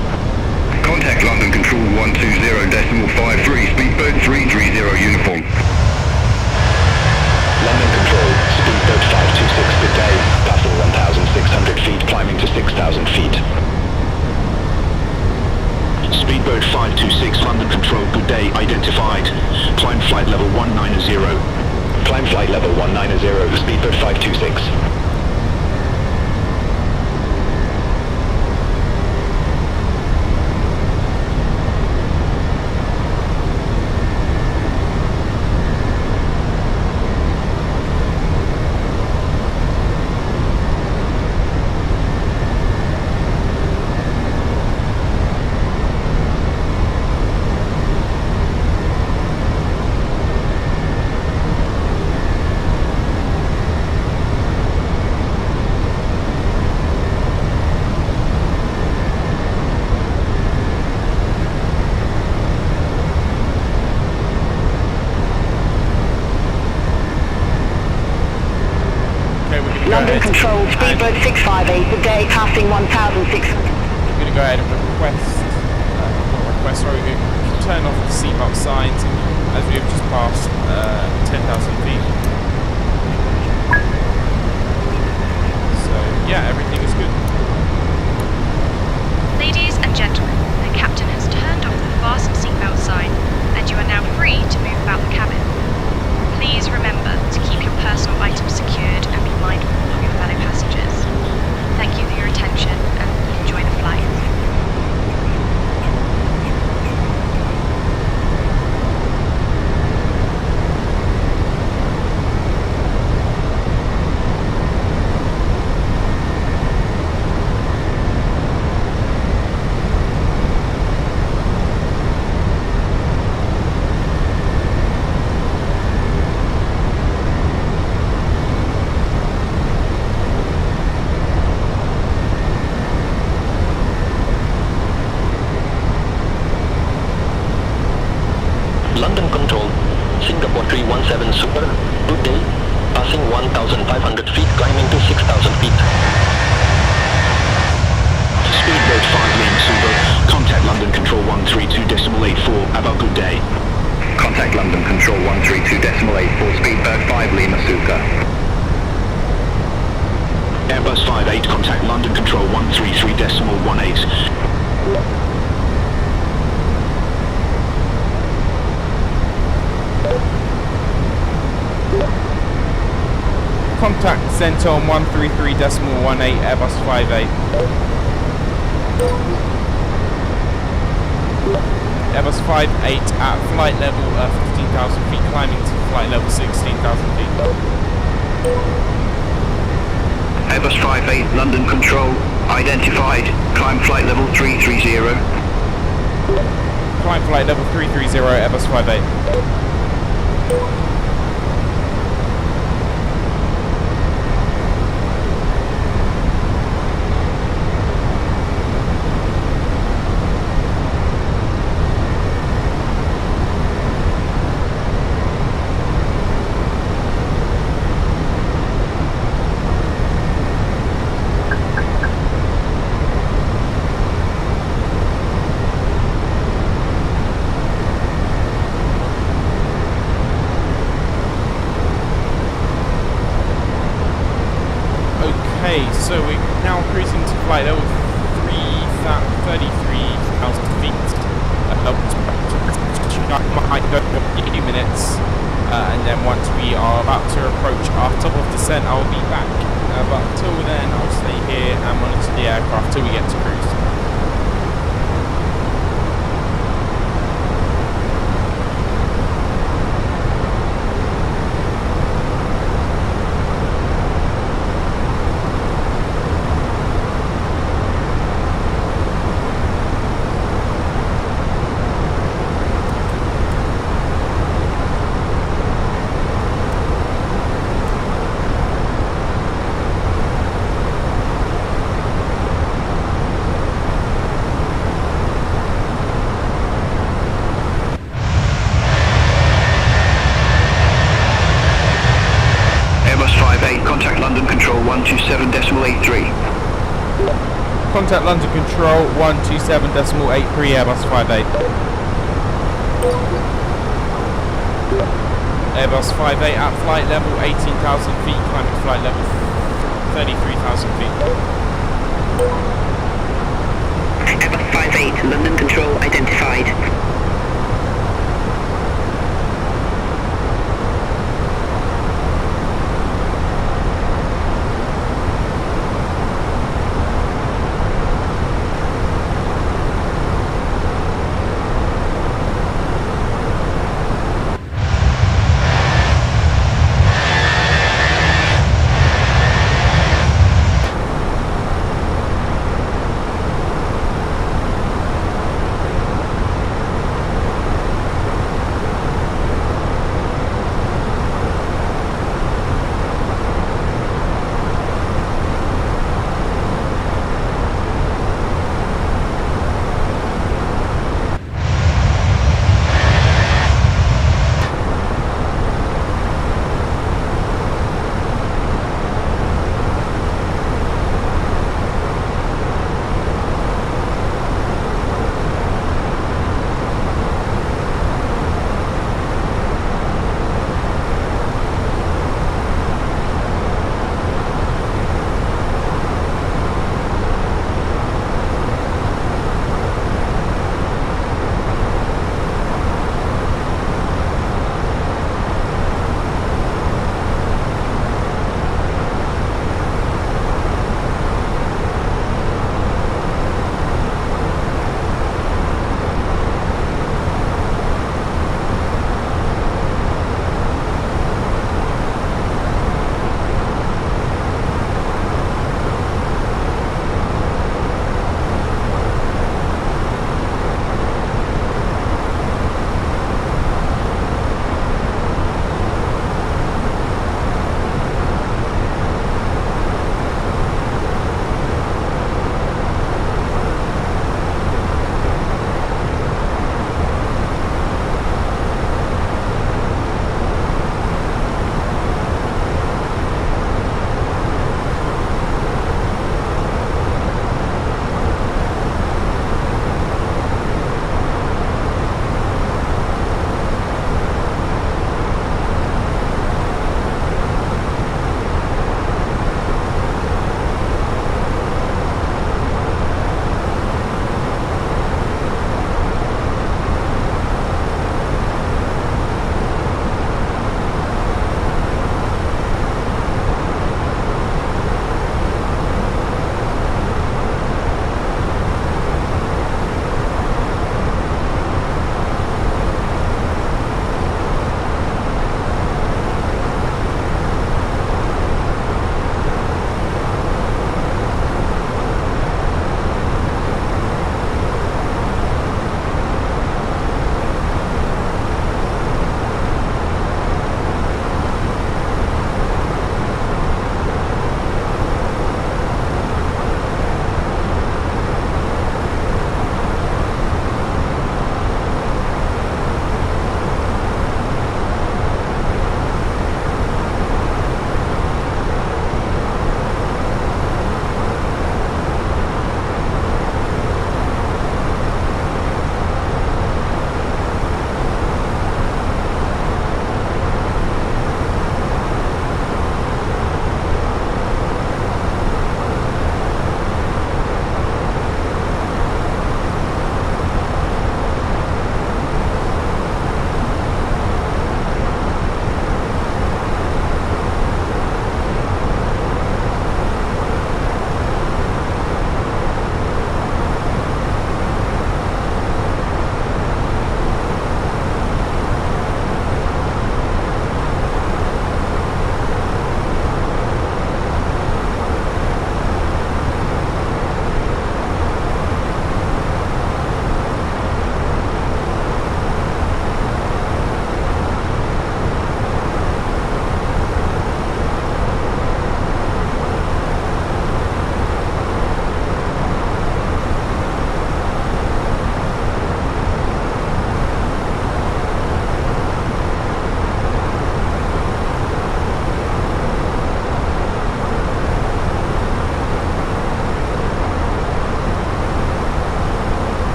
Contact London Control 120.53, Speedbird 330 Uniform. London Control, Speedbird 526, good day, passing 1,600 feet, climbing to 6,000 feet. Speedbird 526, London Control, good day, identified. Climb flight level 190. Climb flight level 190, Speedbird 526. London Control, Speedbird 658, good day, passing 1,600. I'm going to go ahead and sorry, we can turn off the seatbelt signs as we have just passed 10,000 feet. So yeah, everything is good. Ladies and gentlemen, the captain has turned off the fasten seatbelt sign, and you are now free to move about the cabin. Please remember to keep your personal items secured and be mindful of your fellow passengers. Thank you for your attention and enjoy the flight. London Control, Singapore 317 Super, good day, passing 1,500 feet, climbing to 6,000 feet. Speedbird 5 Lima Super, contact London Control 132.84, have a good day. Contact London Control 132.84, Speedbird 5 Lima Super. Airbus 58, contact London Control 133.18. Contact Centre on 133.18 Airbus 58. Airbus 58 at flight level 15,000 feet, climbing to flight level 16,000 feet. Airbus 58, London Control, identified, climb flight level 330. Climb flight level 330 Airbus 58. So we're now cruising to flight level 33,000 feet. Might go for a few minutes, and then once we are about to approach our top of descent, I'll be back. But until then, I'll stay here and monitor the aircraft till we get to cruise. contact London Control 127.83 Airbus 58. Airbus 58 at flight level 18,000 feet, climbing flight level 33,000 feet. Airbus 58, London Control identified.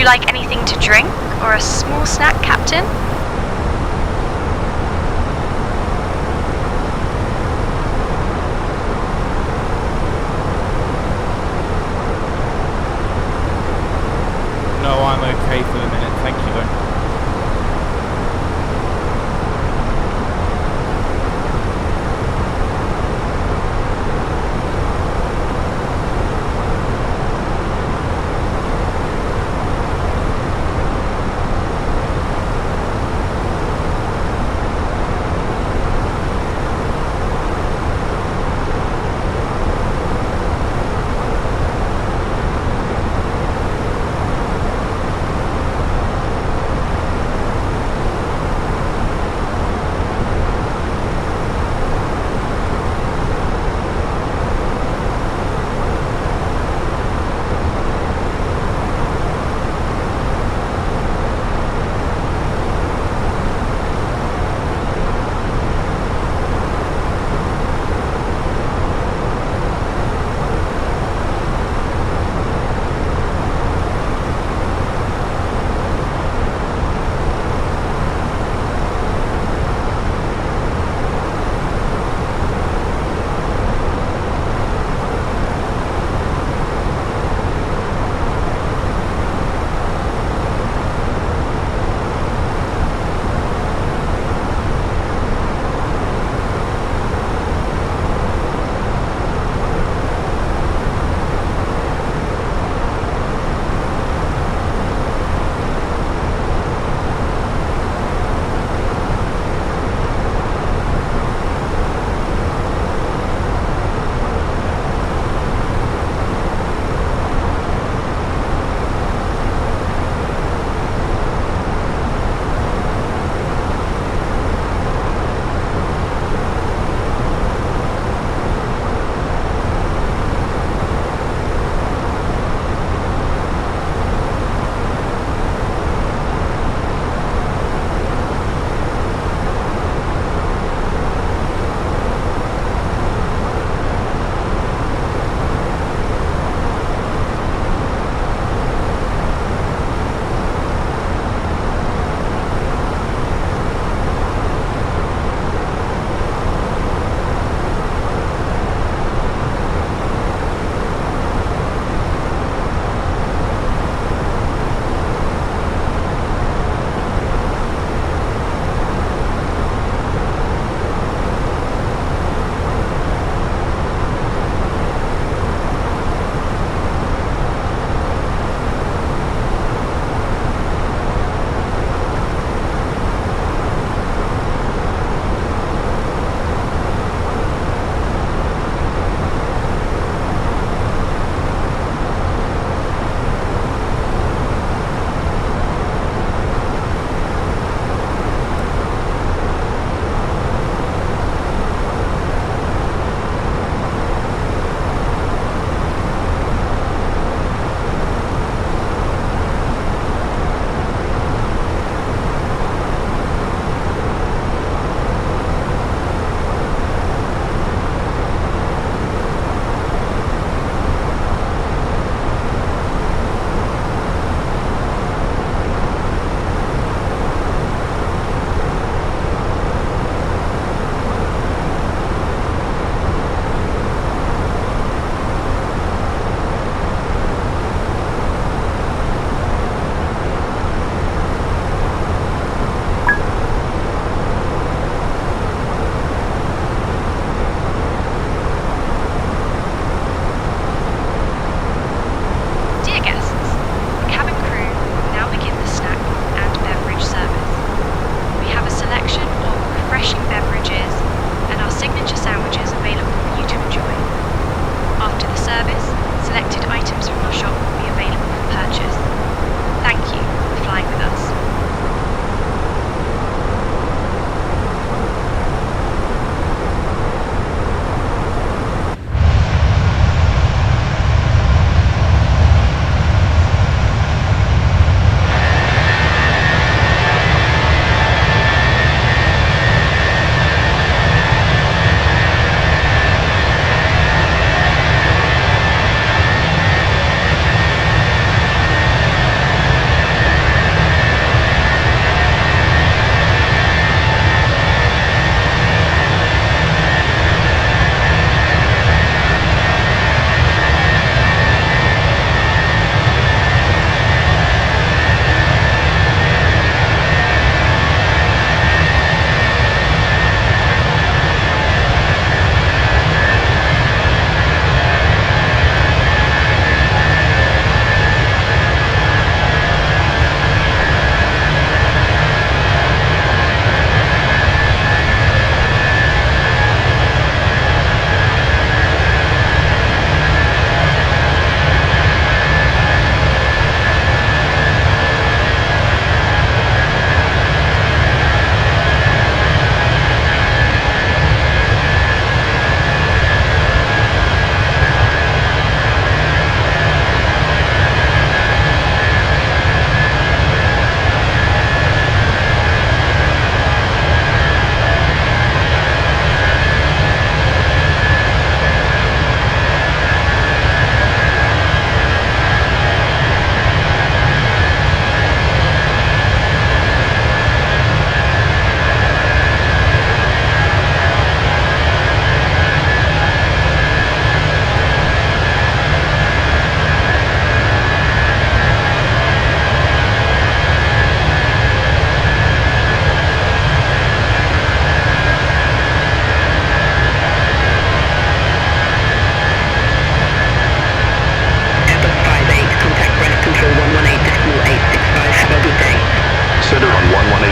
like anything to drink or a small snack, Captain? No, I'm okay for the minute. Thank you, though.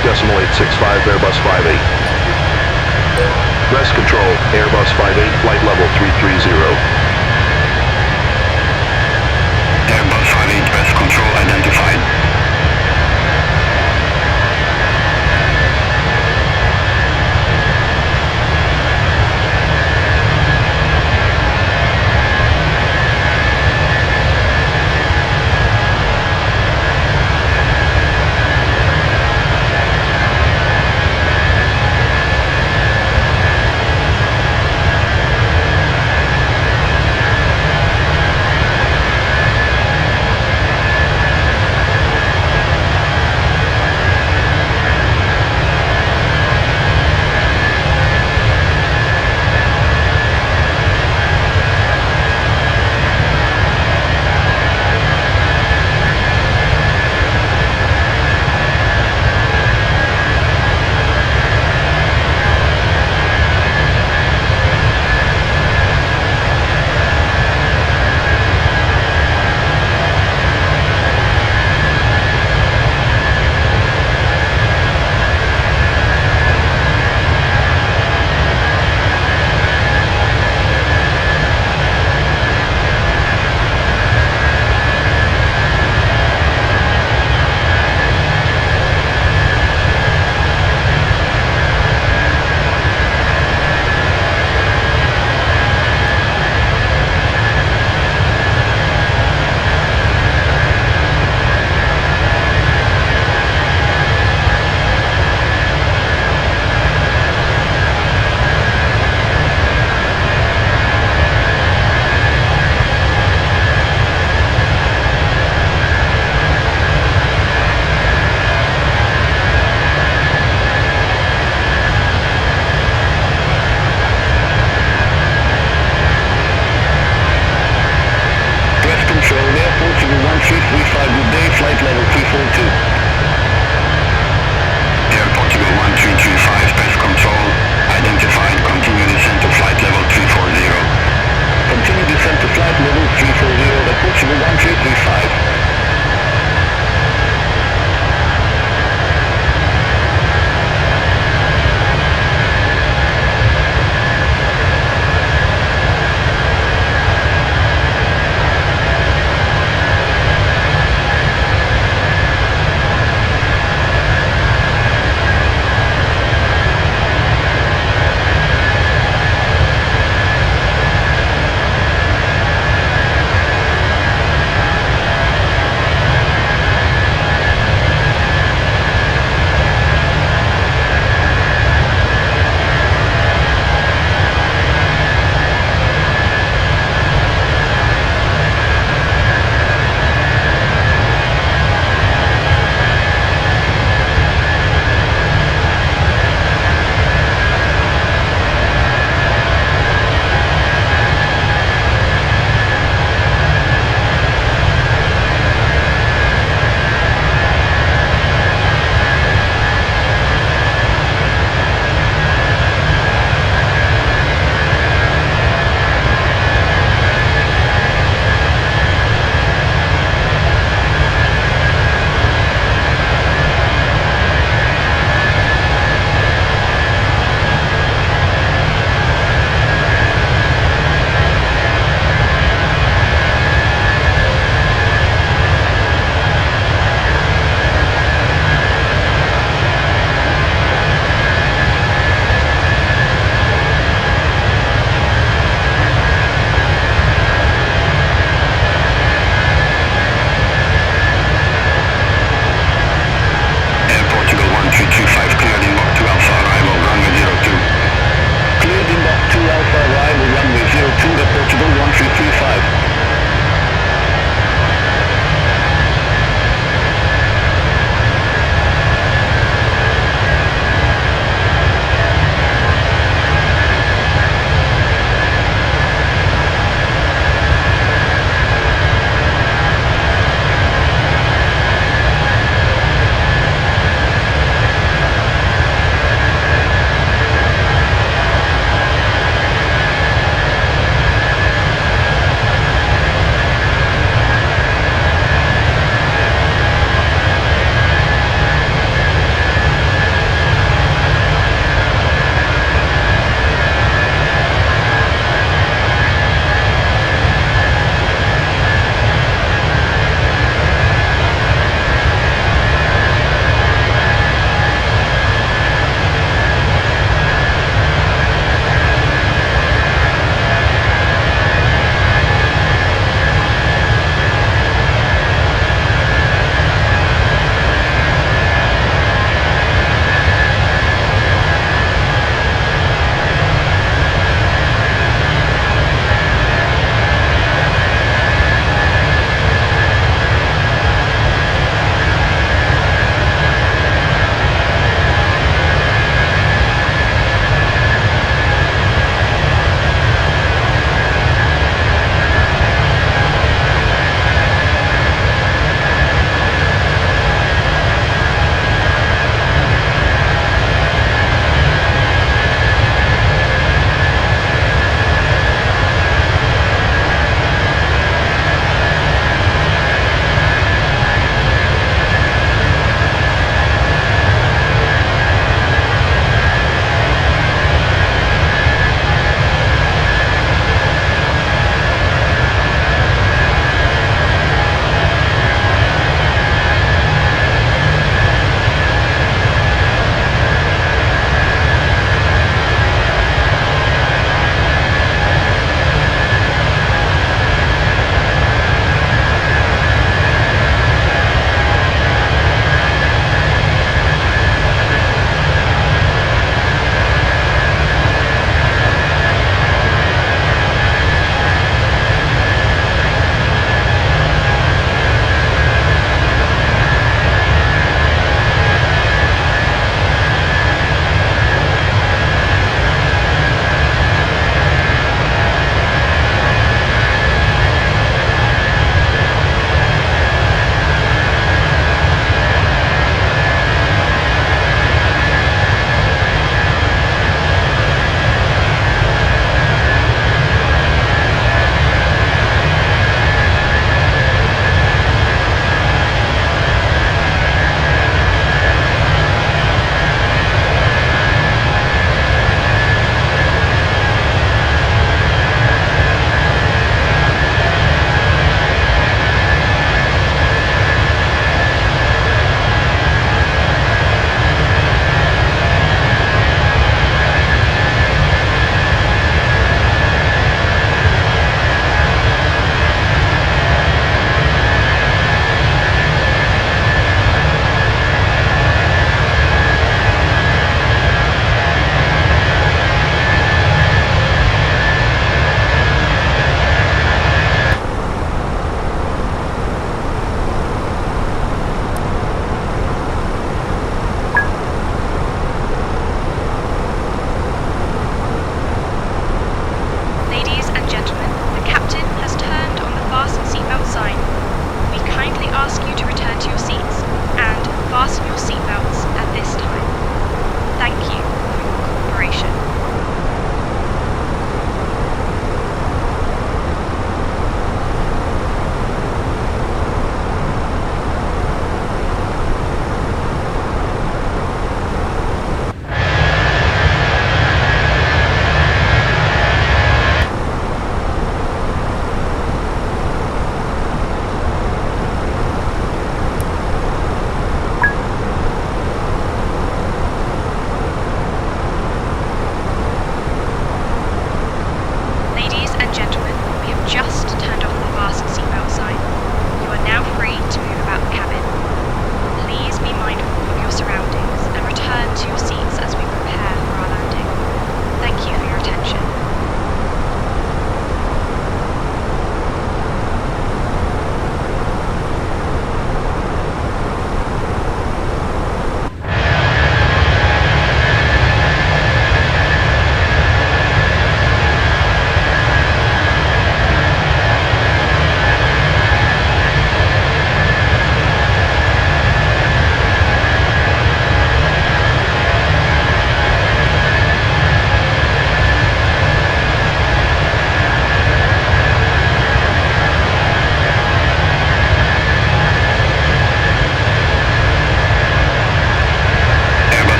865 Airbus 58. Rest control, Airbus 58, flight level 330. Airbus 58, rest control identified.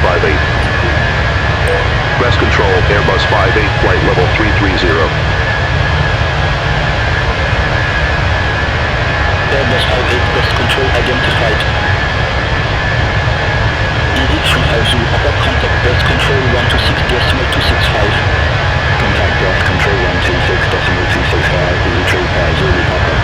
58. Rest control, Airbus 58, flight level 330. Airbus 58, rest control identified. ED350, upper contact rest control 126.265. Contact rest control 126.265, ED350, Zulu Papa.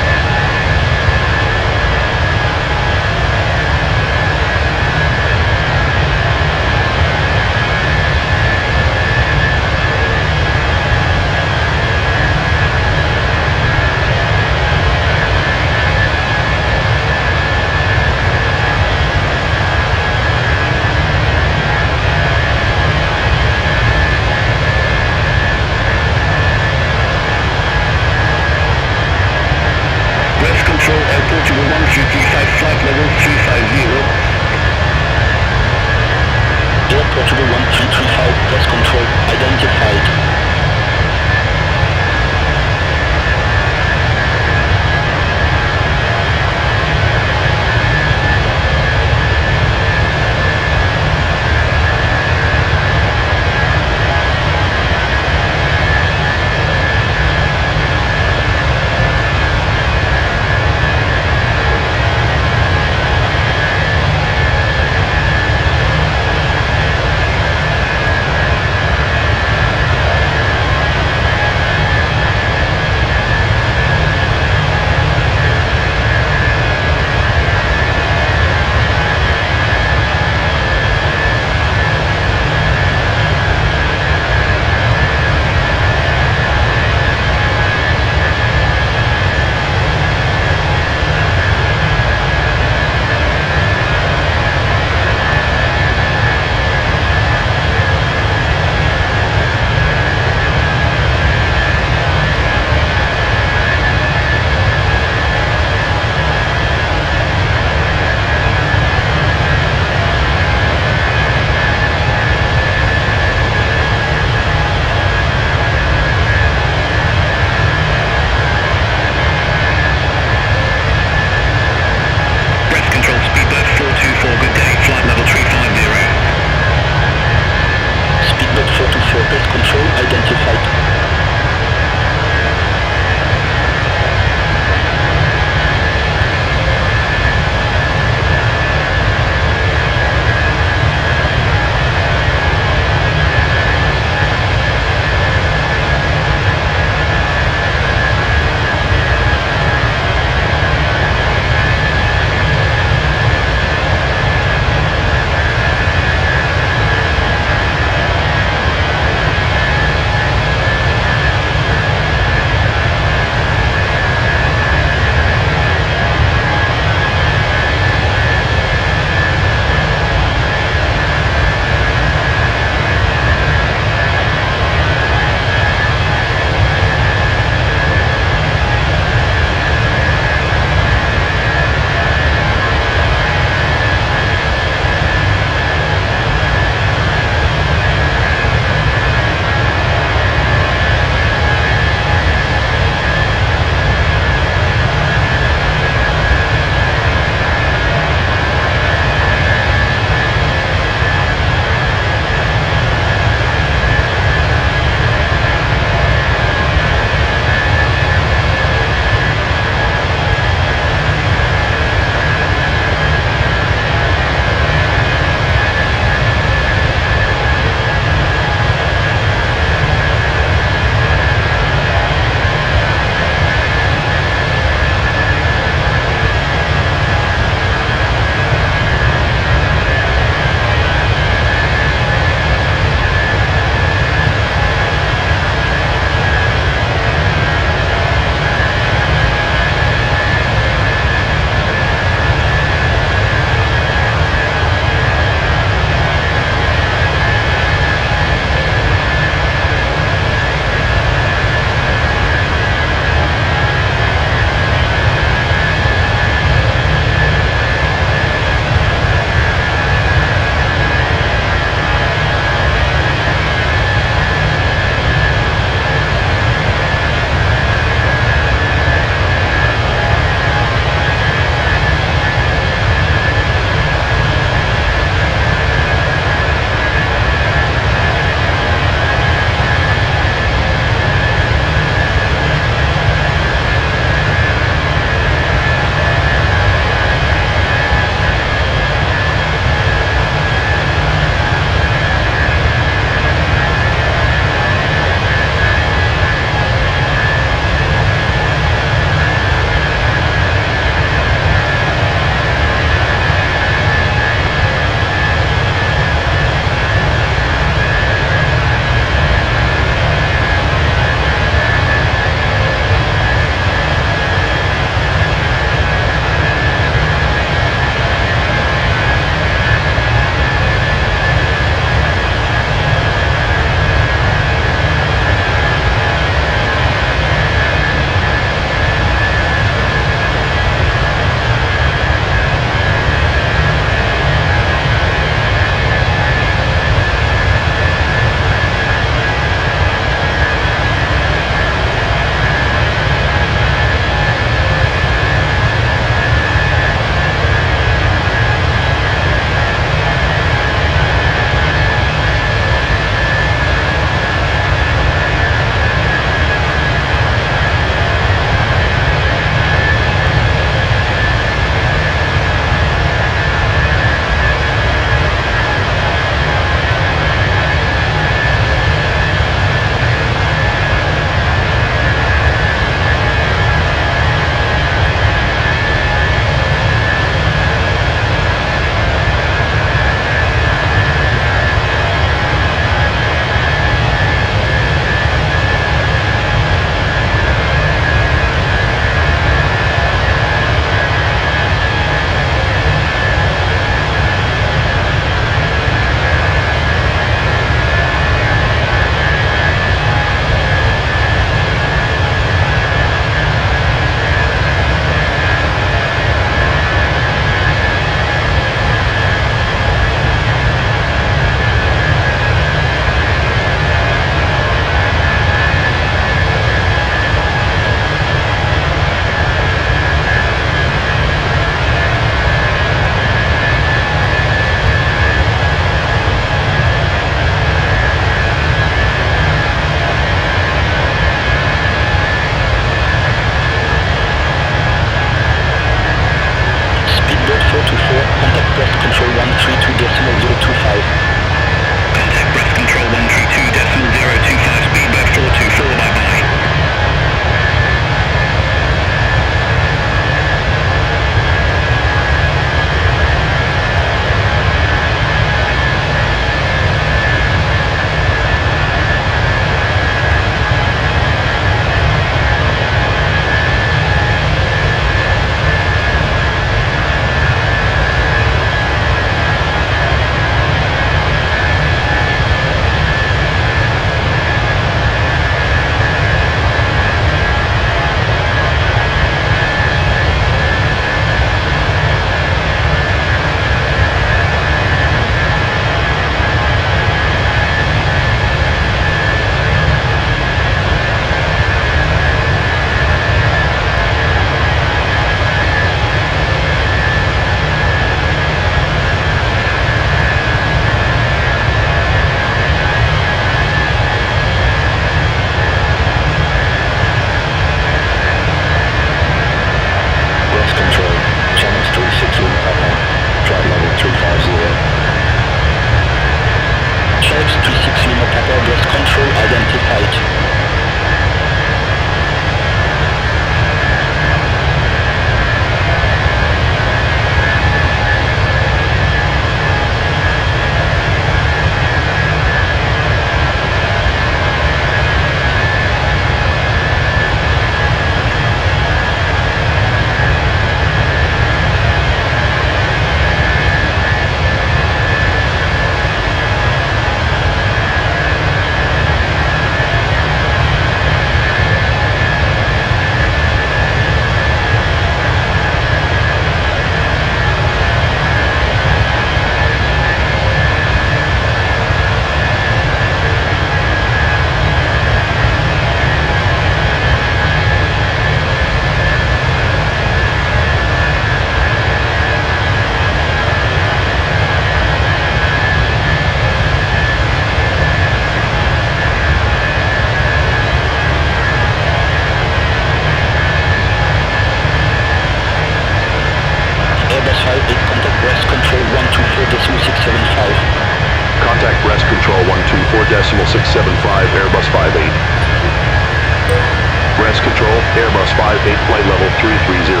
Airbus 58, flight level 330.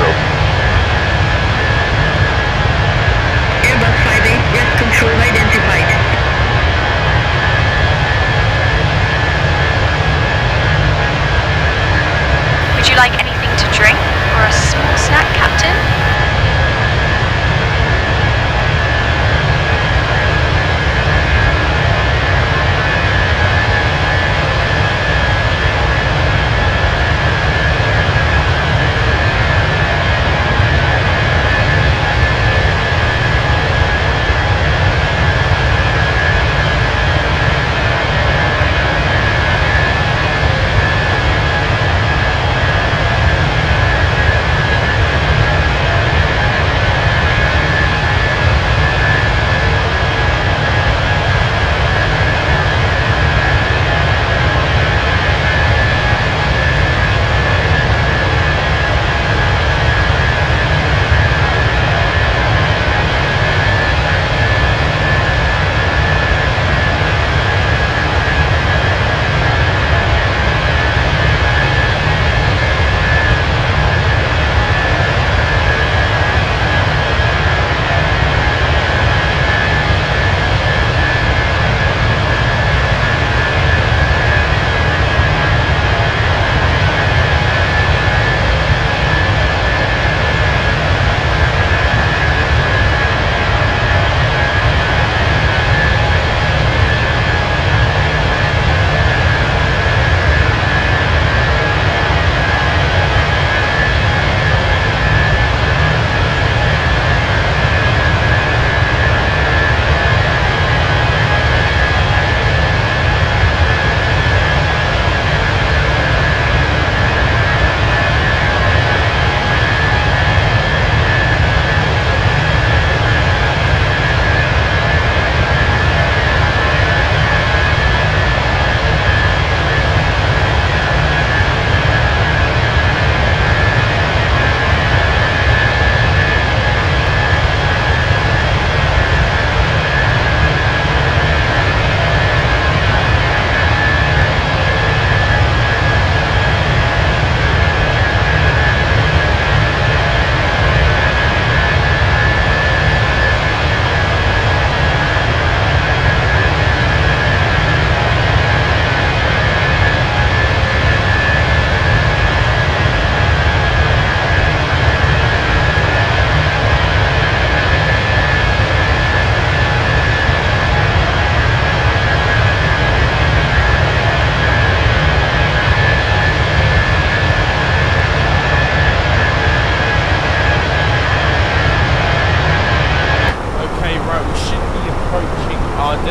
Airbus 58, rest control identified. Would you like anything to drink or a small snack, Captain?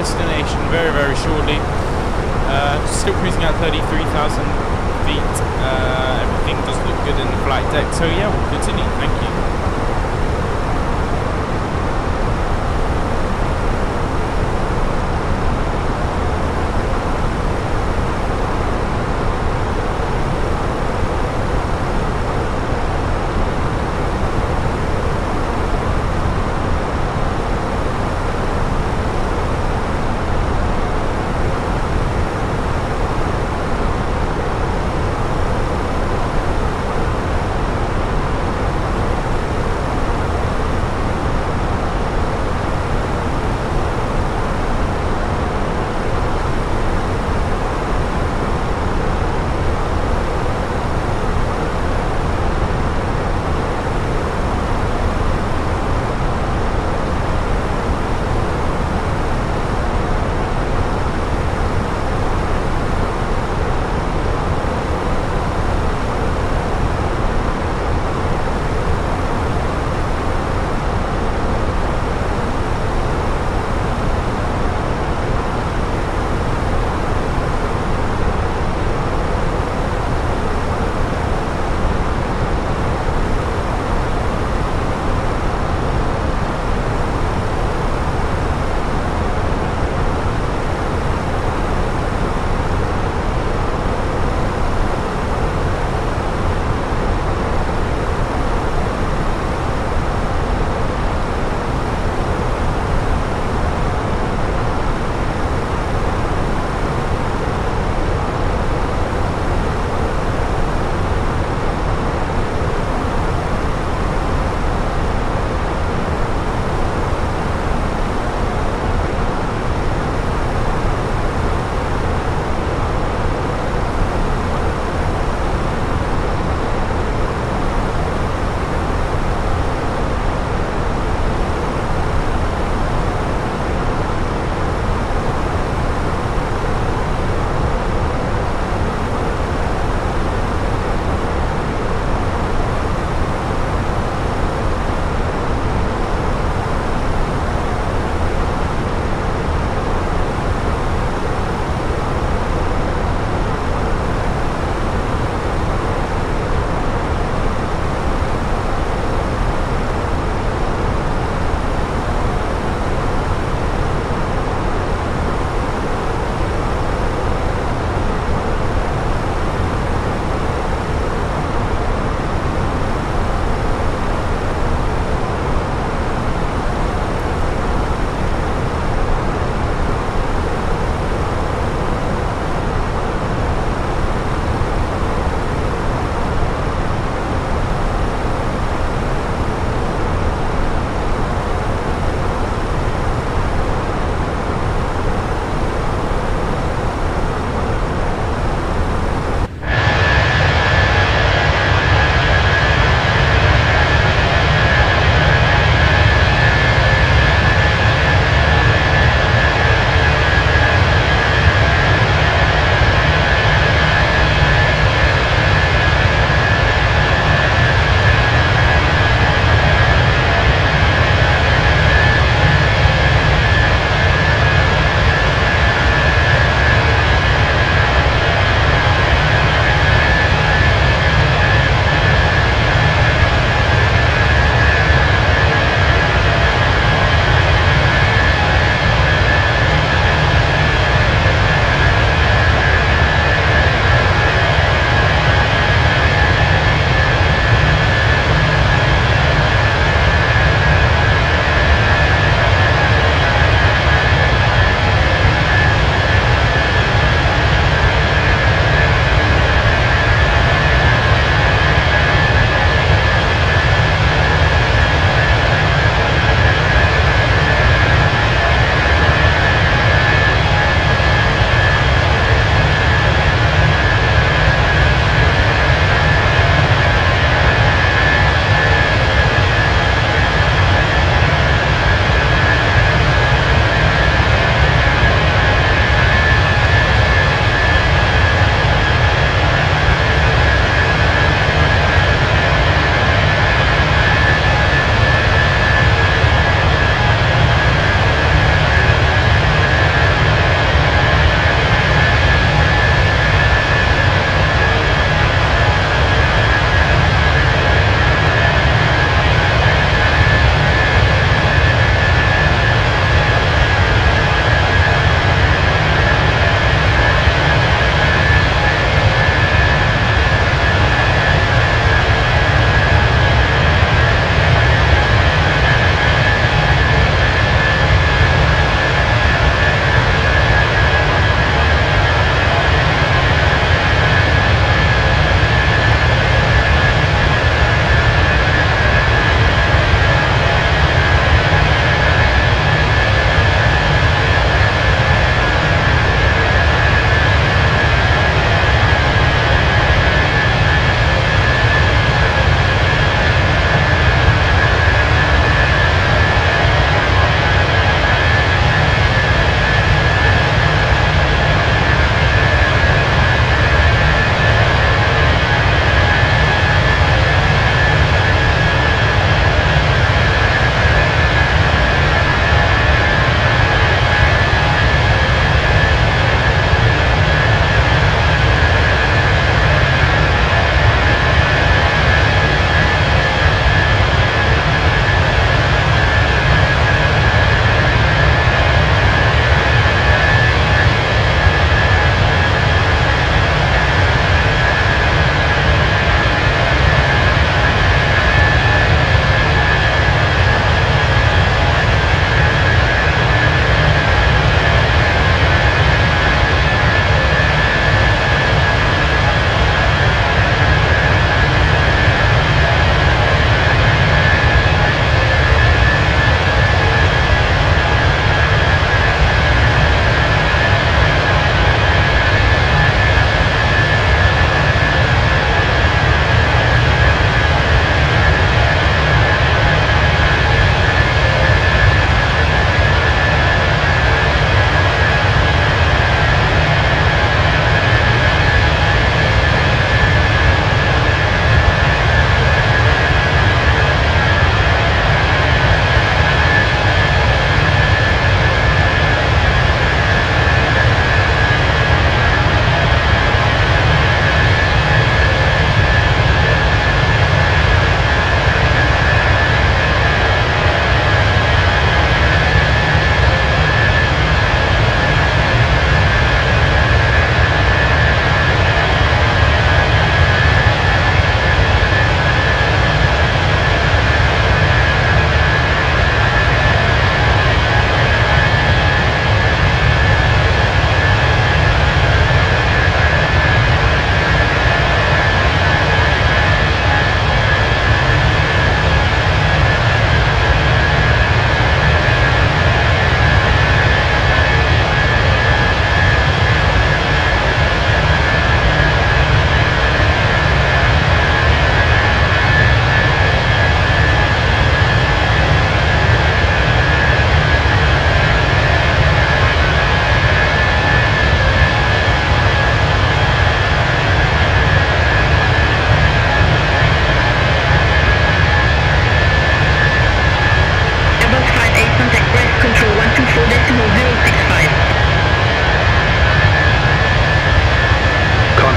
destination very, very shortly. Still cruising at 33,000 feet. Everything does look good in the flight deck. So yeah, we'll continue. Thank you.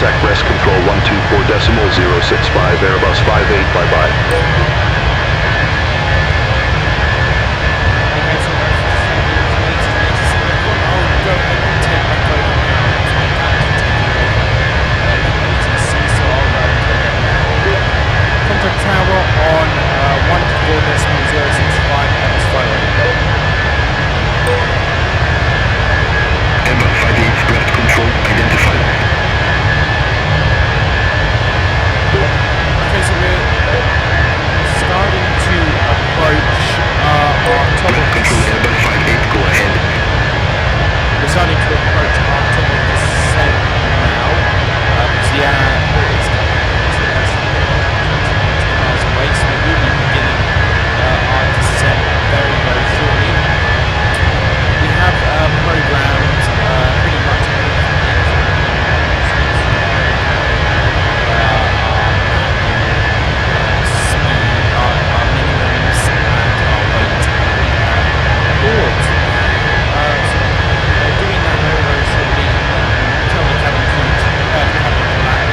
contact breast control 124.065 Airbus 58, bye-bye. Contact tower on 124.065 Airbus 58. Airbus 58, breast control identified. Okay, so we're starting to approach our top of Control Airbus 58, go ahead. We're starting to approach our top of descent now. The airport is miles away, so we will be beginning our descent very, very shortly. We have programmed pretty much our minimums and our weight board. So we're doing that very, very shortly. Tell the cabin crew to prepare the cabin for that.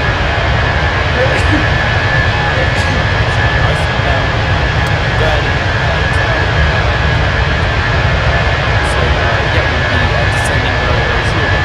So yeah, we'll be descending very, very shortly.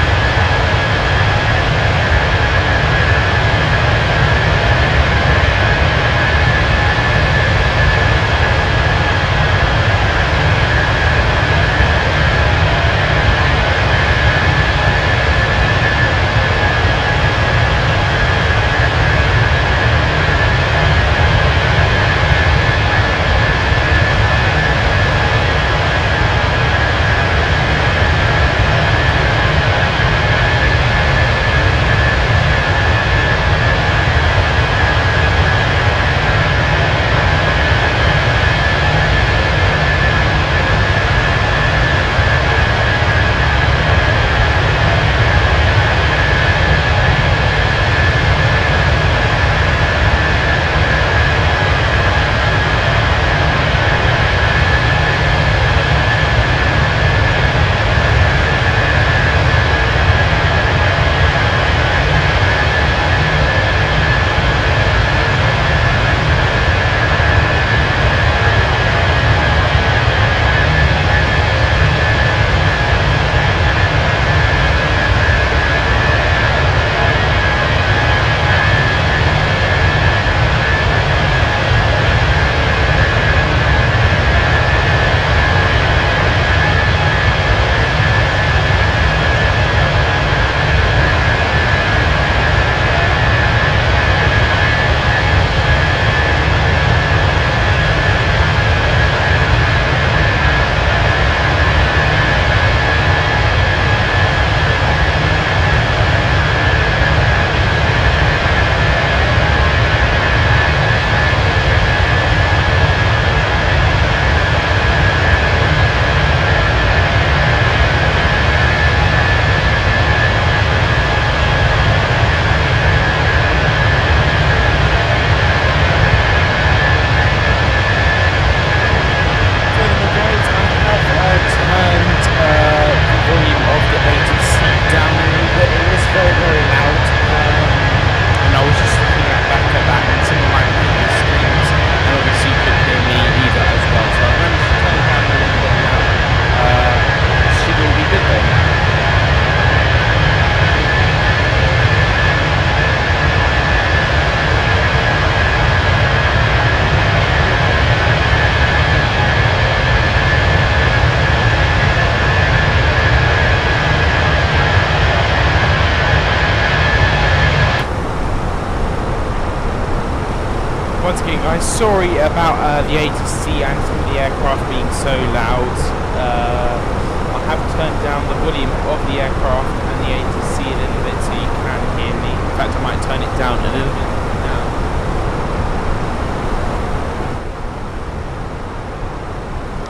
Once again, guys, sorry about the ATC and some of the aircraft being so loud. I have turned down the volume of the aircraft and the ATC a little bit so you can hear me. In fact, I might turn it down a little bit now.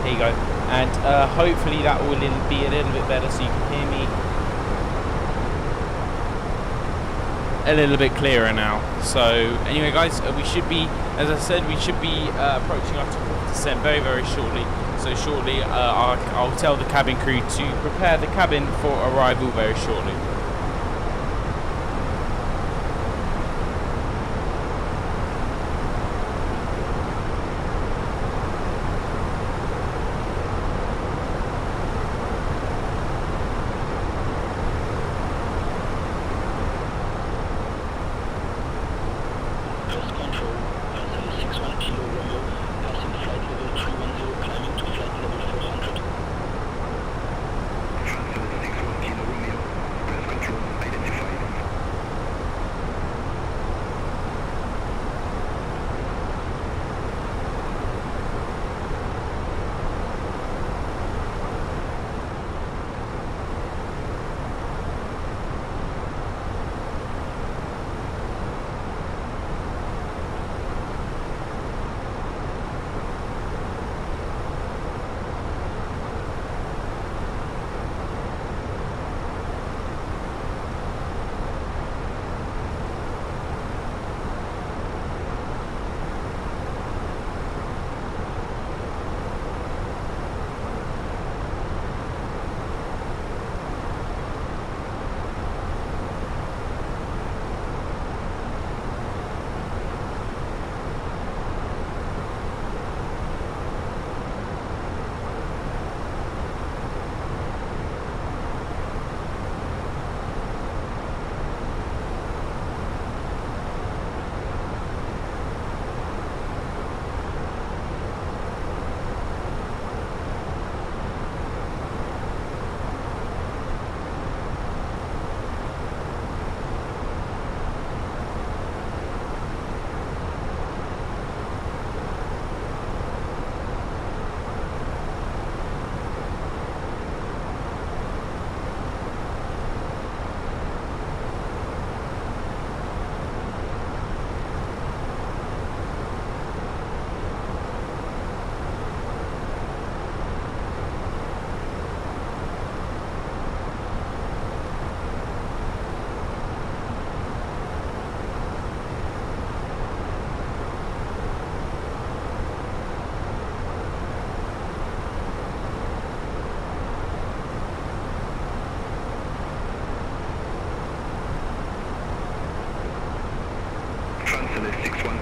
There you go. And hopefully that will be a little bit better so you can hear me a little bit clearer now. So anyway, guys, we should be, as I said, we should be approaching our top of descent very, very shortly. So shortly, I'll tell the cabin crew to prepare the cabin for arrival very shortly.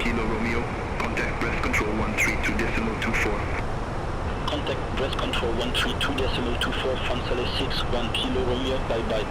Kilo Romeo. Contact breast control 132.24. Contact breast control 132.24, Francele 6, 1 Kilo Romeo, bye bye.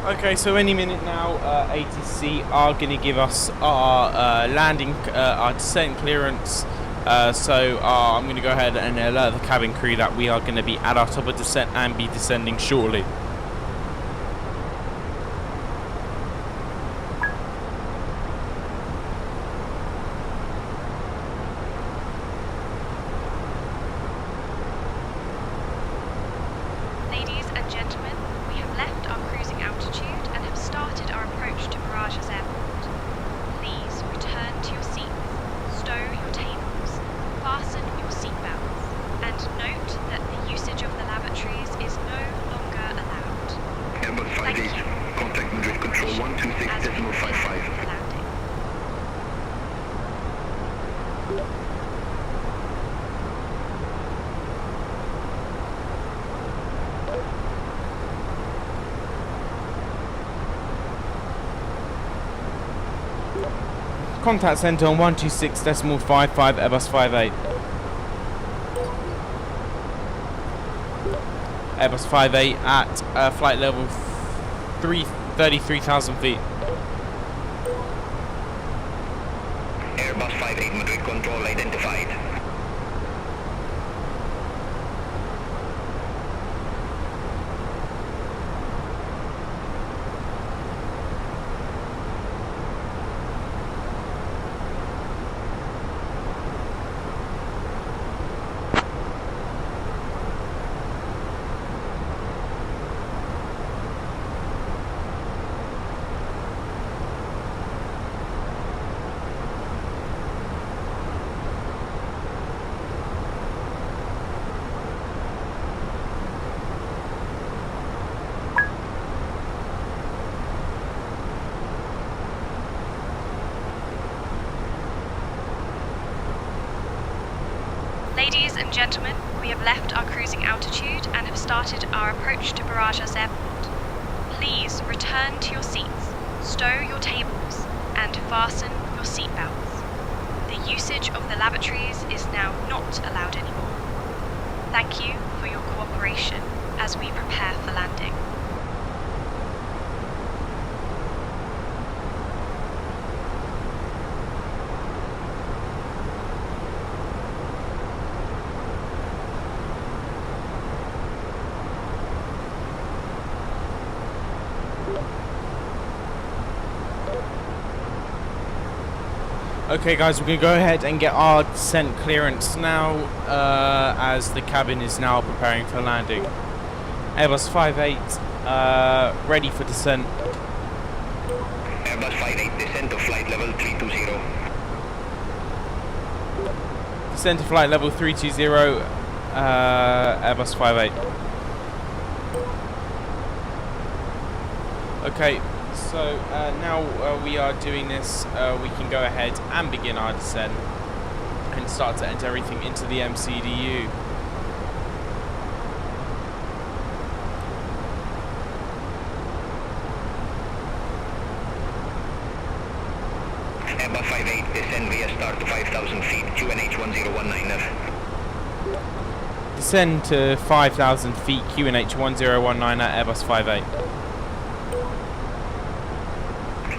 Okay, so any minute now, ATC are going to give us our landing, our descent clearance. So I'm going to go ahead and alert the cabin crew that we are going to be at our top of descent and be descending shortly. Ladies and gentlemen, we have left our cruising altitude and have started our approach to Barajas Airport. Please return to your seats, stow your tables, fasten your seatbelts, and note that the usage of the lavatories is no longer allowed. Airbus 58, contact Madrid control 126.55. Landing. Contact centre on 126.55 Airbus 58. Airbus 58 at flight level 33,000 feet. Airbus 58 Madrid control identified. Gentlemen, we have left our cruising altitude and have started our approach to Barajas Airport. Please return to your seats, stow your tables, and fasten your seatbelts. The usage of the lavatories is now not allowed anymore. Thank you for your cooperation as we prepare for landing. Okay guys, we're going to go ahead and get our descent clearance now, as the cabin is now preparing for landing. Airbus 58, ready for descent. Airbus 58, descent to flight level 320. Descent to flight level 320, Airbus 58. Okay, so now we are doing this, we can go ahead and begin our descent and start to enter everything into the MCDU. Airbus 58, descend via start to 5,000 feet, QNH 1019er. Descend to 5,000 feet, QNH 1019 at Airbus 58.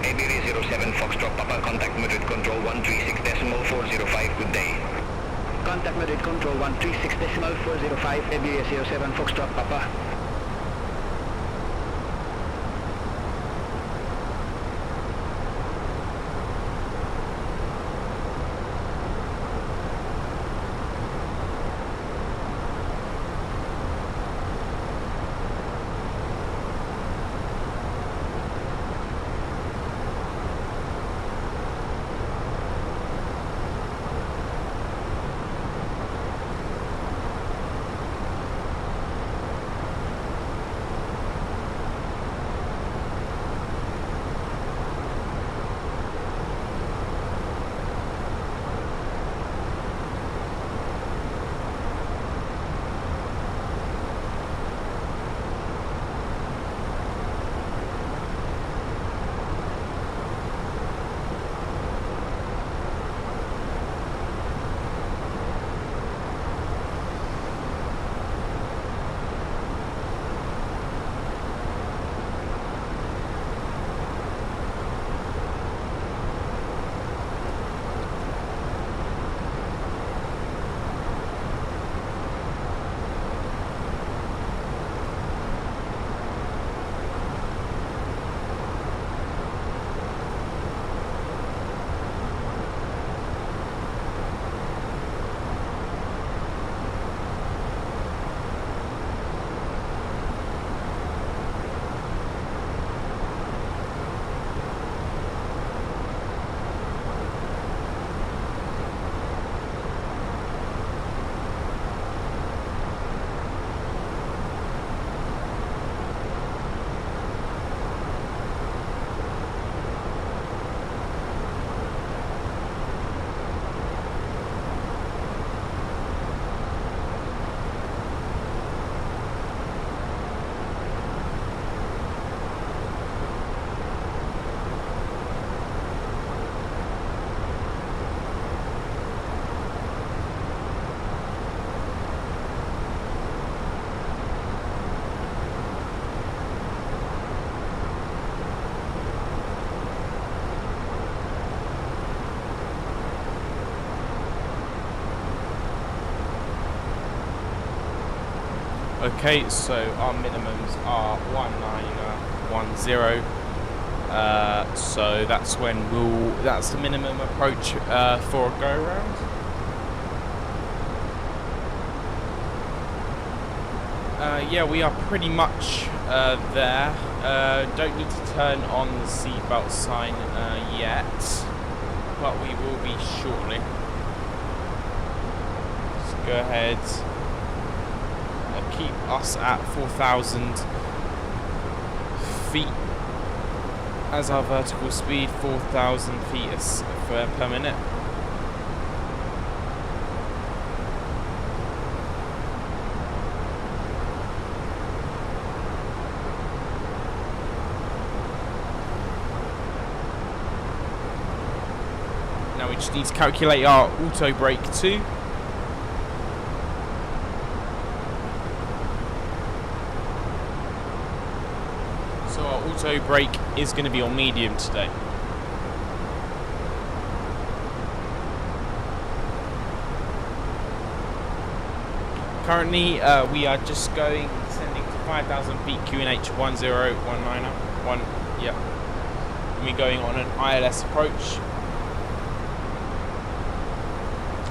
Iberia 07 Foxtrot Papa, contact Madrid Control 136.405, good day. Contact Madrid Control 136.405, Iberia 07 Foxtrot Papa. Okay, so our minimums are 1910. So that's when that's the minimum approach for a go round. Yeah, we are pretty much there. Don't need to turn on the seatbelt sign yet, but we will be shortly. Let's go ahead. Keep us at 4,000 feet as our vertical speed, 4,000 feet per minute. just need to calculate our auto brake too. So our auto brake is going to be on medium today. Currently, we are just descending to 5,000 feet QNH 1019. Yeah. And we're going on an ILS approach.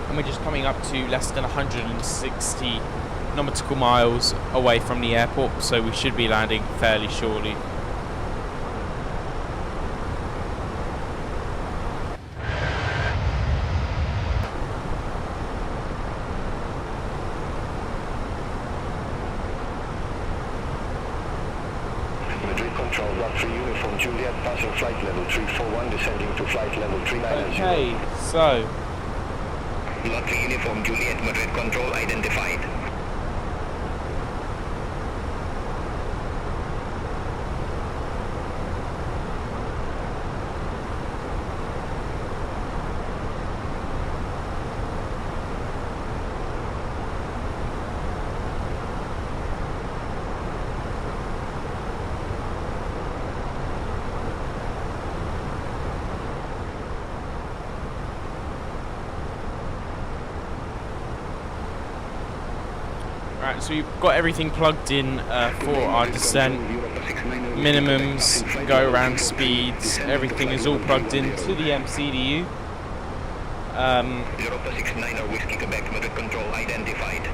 And we're just coming up to less than 160 nautical miles away from the airport, so we should be landing fairly shortly. Control, Block 3 Uniform Juliet, passing flight level 341, descending to flight level 390. Okay, so... Block 3 Uniform Juliet, Madrid Control identified. Right, so we've got everything plugged in for our descent. Minimums, go around speeds, everything is all plugged into the MCDU. Europa 69 Whiskey Quebec, Madrid Control identified.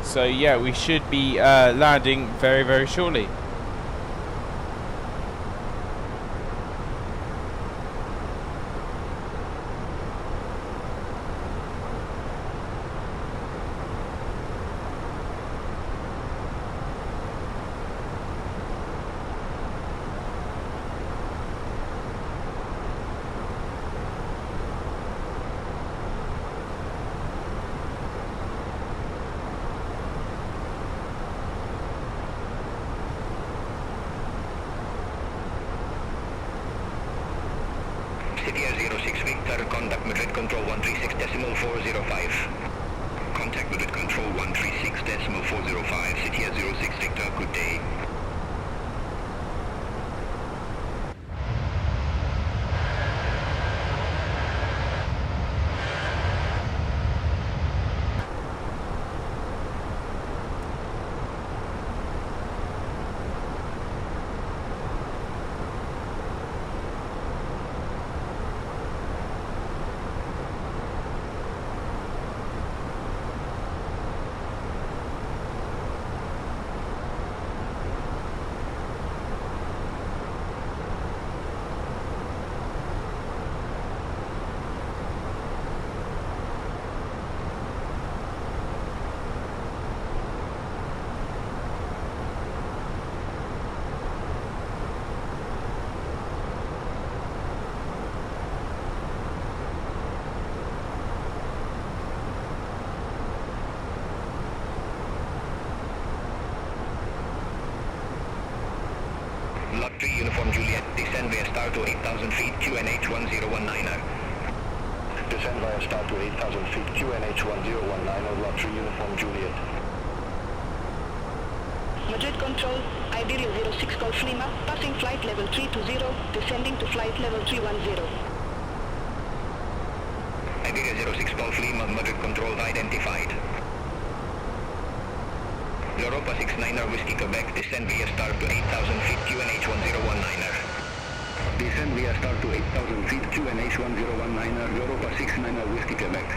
So yeah, we should be landing very, very shortly. City 06 Victor, contact Madrid Control 136.405. Contact Madrid Control 136.405, City 06 Victor, good day. Lot 3 Uniform Juliet, descend via star to 8,000 feet, QNH 1019. Descend via star to 8,000 feet, QNH 1019, Lot 3 Uniform Juliet. Madrid Control, Iberia 06 Golf Lima, passing flight level 320, descending to flight level 310. Iberia 06 Golf Lima, Madrid Control identified. Europa 69er Whiskey Quebec, descend via star to 8,000 feet, QNH 1019er. Descend via star to 8,000 feet, QNH 1019er, Europa 69er Whiskey Quebec.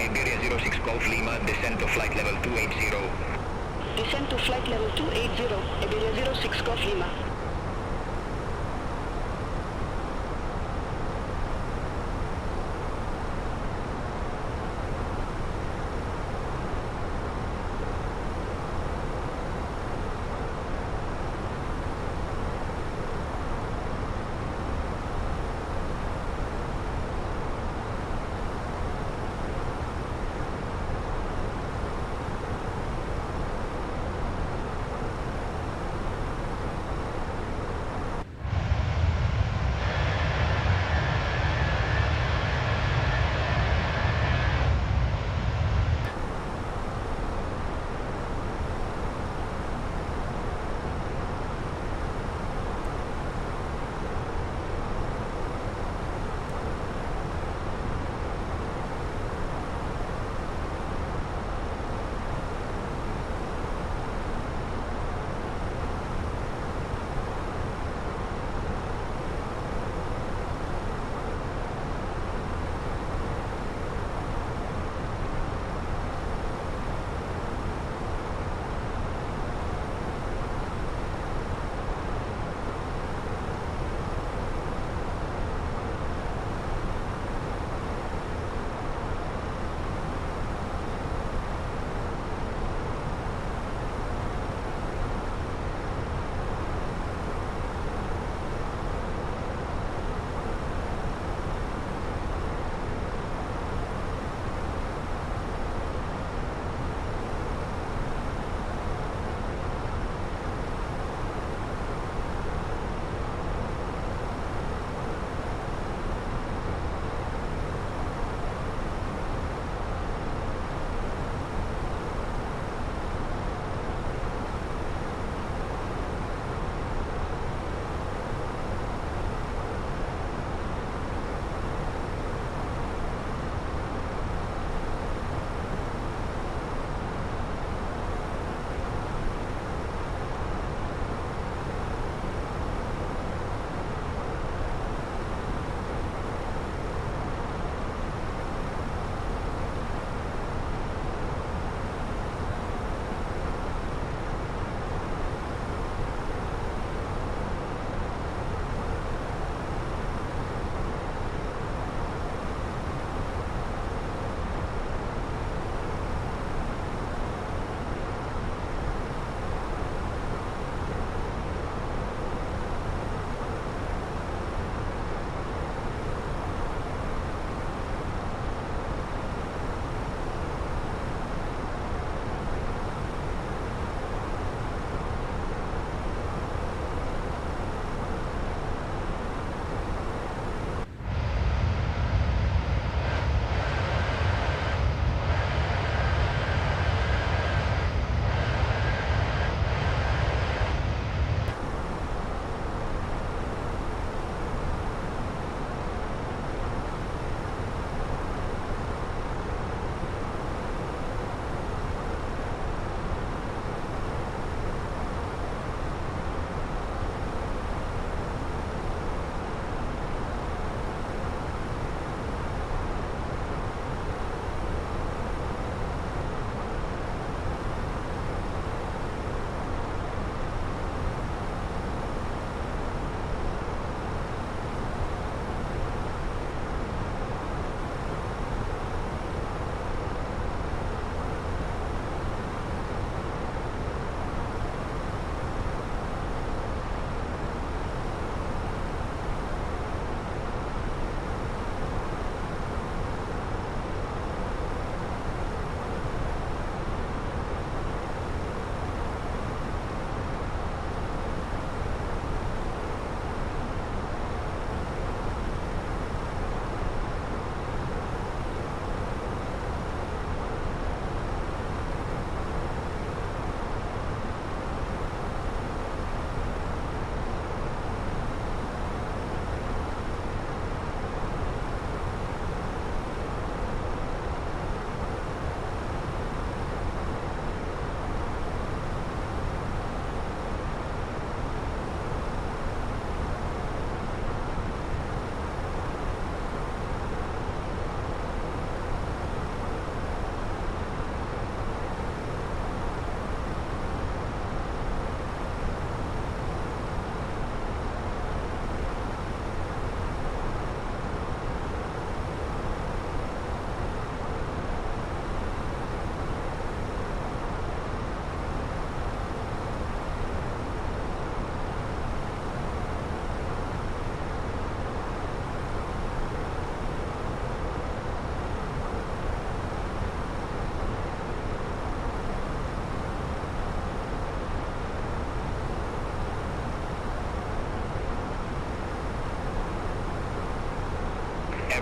Iberia 06 Golf Lima, descend to flight level 280. Descend to flight level 280, Iberia 06 Golf Lima.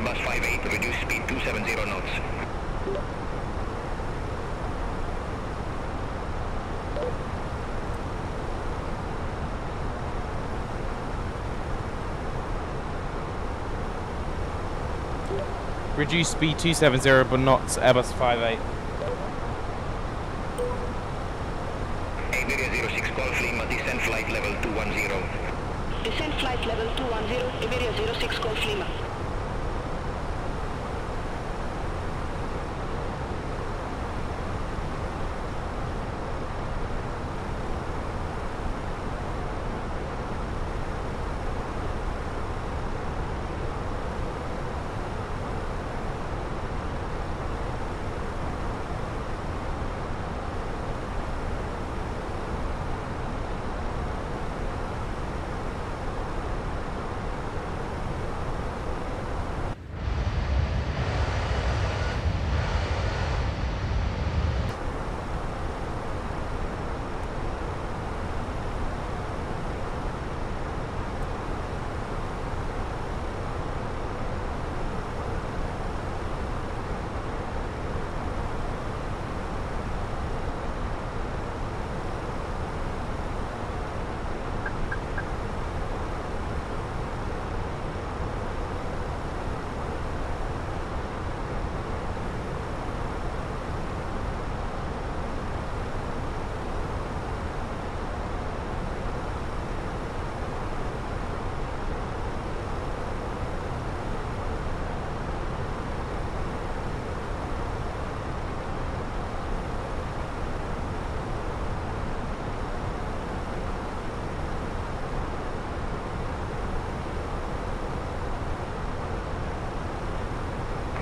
Airbus 58, reduce speed 270 knots. Reduce speed 270 but knots, Airbus 58. Iberia 06 Golf Lima, descent flight level 210. Descent flight level 210, Iberia 06 Golf Lima.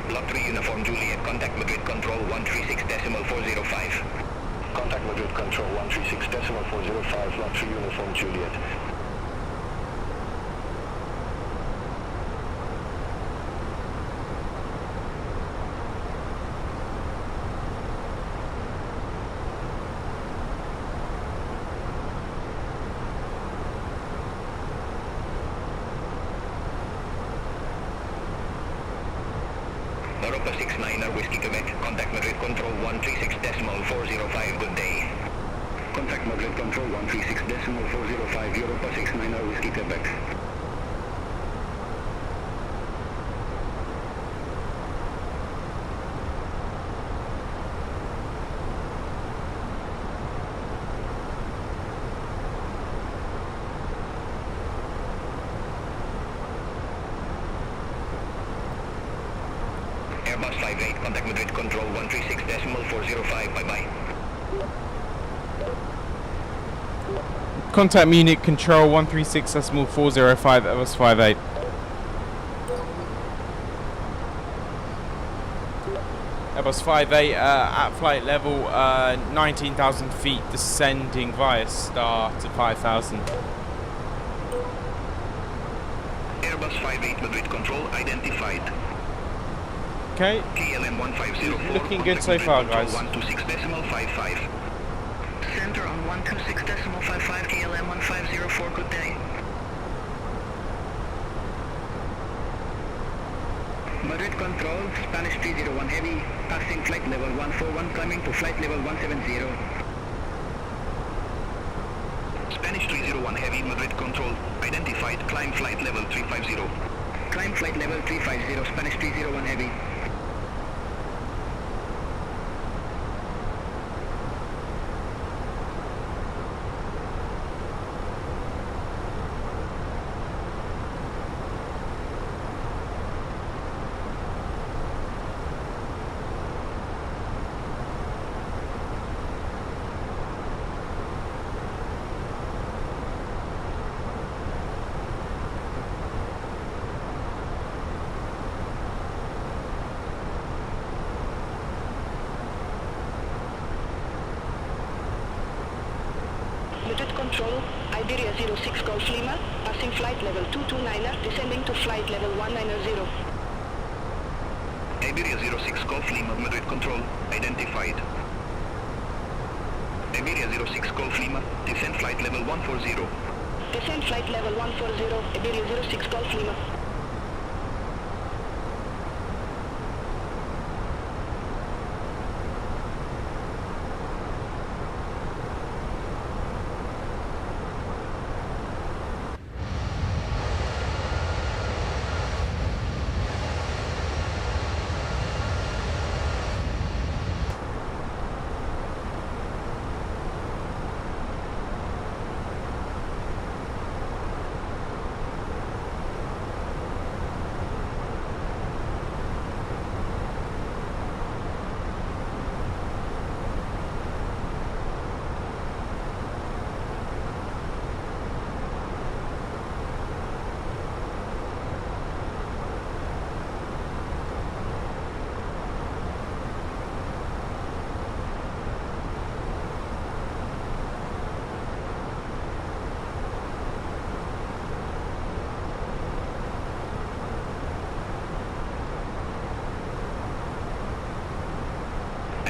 Block 3 Uniform Juliet, contact Madrid Control 136.405. Contact Madrid Control 136.405, Block 3 Uniform Juliet. Europa 69er Whiskey Quebec, contact Madrid Control 136.405, good day. Contact Madrid Control 136.405, Europa 69er Whiskey Quebec. Airbus 58, contact Madrid Control 136.405, bye-bye. Contact Munich Control 136.405, Airbus 58. Airbus 58 at flight level 19,000 feet, descending via star to 5,000. Airbus 58, Madrid Control identified. Okay, KLM 1504. looking good so far, guys. 126.55. Center on 126.55, KLM 1504, good day. Madrid Control, Spanish 301 Heavy, passing flight level 141, climbing to flight level 170. Spanish 301 Heavy, Madrid Control, identified, climb flight level 350. Climb flight level 350, Spanish 301 Heavy. Madrid Control, Iberia 06 Golf Lima, passing flight level 229er, descending to flight level 190. Iberia 06 Golf Lima, Madrid Control, identified. Iberia 06 Golf Lima, descent flight level 140. Descent flight level 140, Iberia 06 Golf Lima.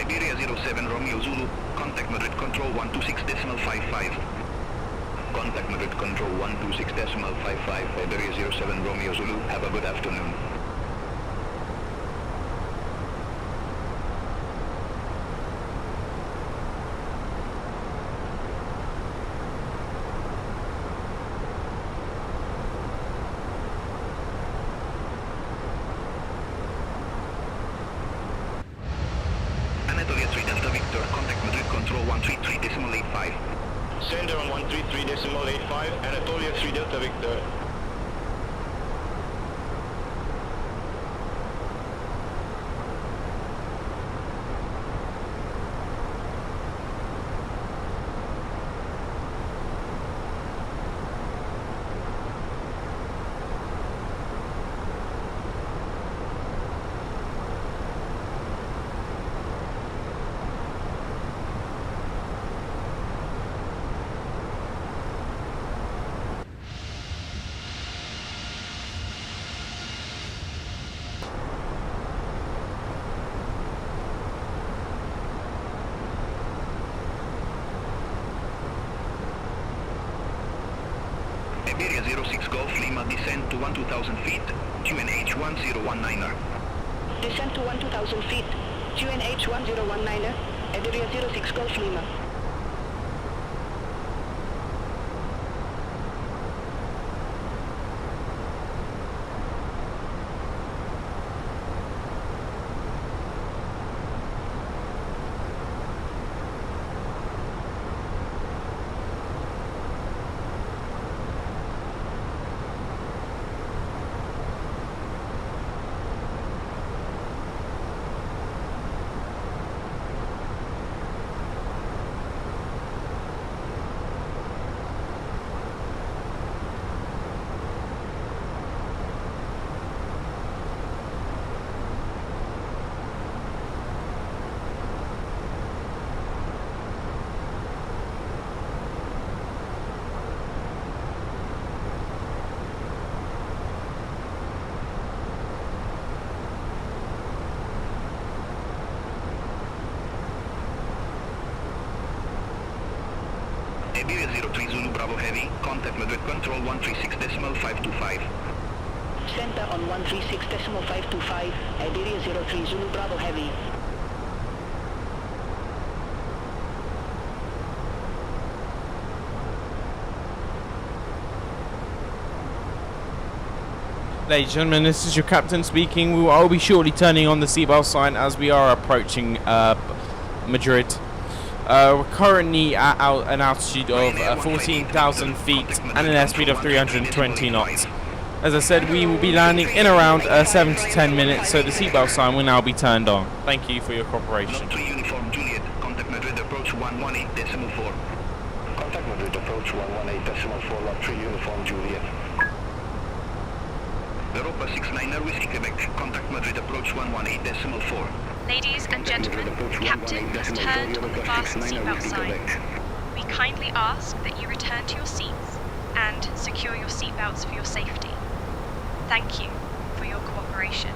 Iberia 07 Romeo Zulu, contact Madrid control 126.55. Contact Madrid control 126.55, Iberia 07 Romeo Zulu, have a good afternoon. Anatolia 3 Delta Victor, contact Madrid control 133.85. Sender on 133.85, Anatolia 3 Delta Victor. Iberia 06 Golf Lima, descend to 12,000 feet, QNH 1019er. Descend to 12,000 feet. QNH 1019er. Iberia 06 Golf Lima. Iberia 03 Zulu Bravo Heavy, contact Madrid control 136.525. Center on 136.525. Iberia 03 Zulu Bravo Heavy. Ladies and gentlemen, this is your captain speaking. I'll be shortly turning on the seatbelt sign as we are approaching Madrid. We're currently at an altitude of 14,000 feet and an airspeed of 320 knots. As I said, we will be landing in around 7 to 10 minutes, so the seatbelt sign will now be turned on. Thank you for your cooperation. Lot 3 Uniform Juliet, contact Madrid approach 118.4. Contact Madrid approach 118.4, Lot 3 Uniform Juliet. Europa 69er Whiskey Quebec, contact Madrid approach 118.4. Ladies and gentlemen, Captain has turned on the fasten seatbelt sign. We kindly ask that you return to your seats and secure your seatbelts for your safety. Thank you for your cooperation.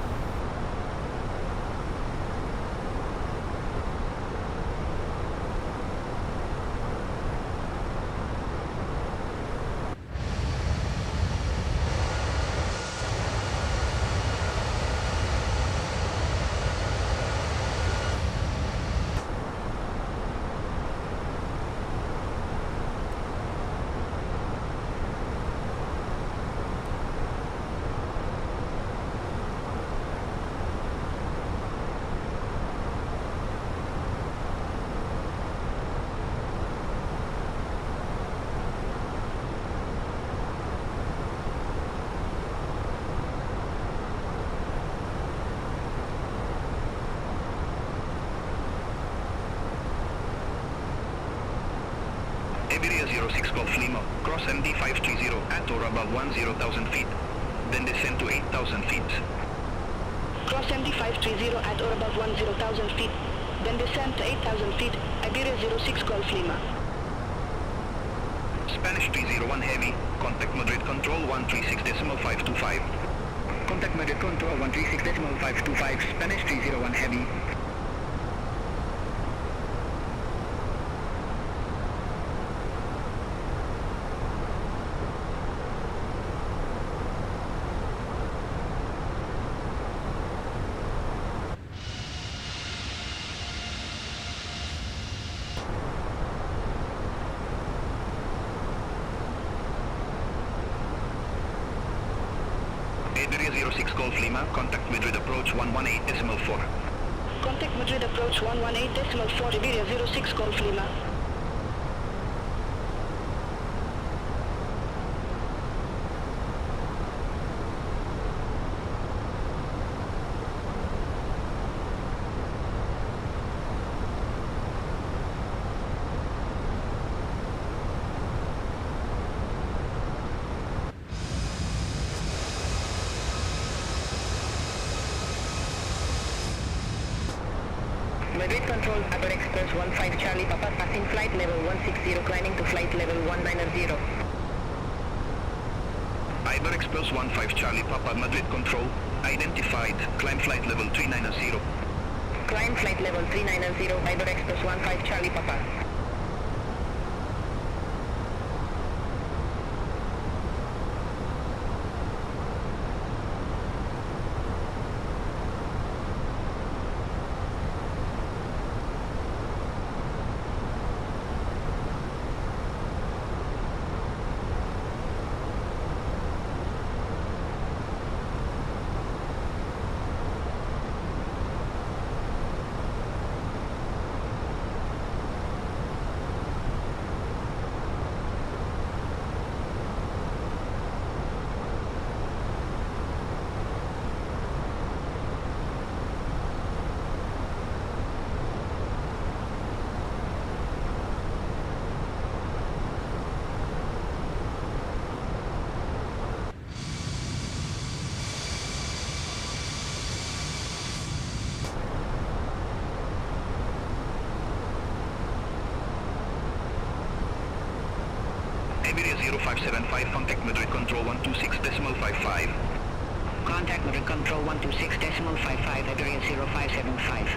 Iberia 06 Golf Lima, cross MD 530 at or above 10,000 feet, then descend to 8,000 feet. Cross MD 530 at or above 10,000 feet, then descend to 8,000 feet. Iberia 06 Golf Lima. Spanish 301 Heavy, contact Madrid control 136.525. Contact Madrid control 136.525, Spanish 301 Heavy. Iberia 06 Golf Lima, contact Madrid approach 118.4. Contact Madrid approach 118.4, Iberia 06 Golf Lima. Madrid Control, Upper Express 15 Charlie Papa, passing flight level 160, climbing to flight level 190. Iber Express 15 Charlie Papa, Madrid Control, identified, climb flight level 390. Climb flight level 390, Iber Express 15 Charlie Papa. Iberia 0575, contact Madrid Control 126.55. Contact Madrid Control 126.55, Iberia 0575.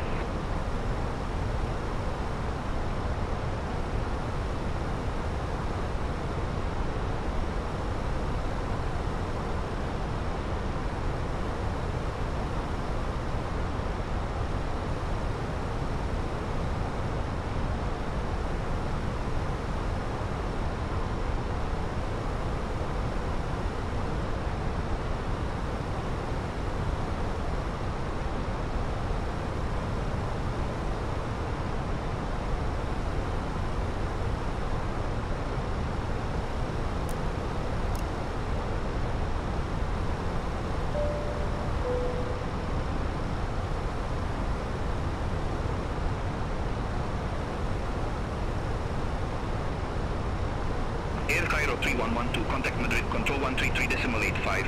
Air Cairo 3112, contact Madrid Control 133.85.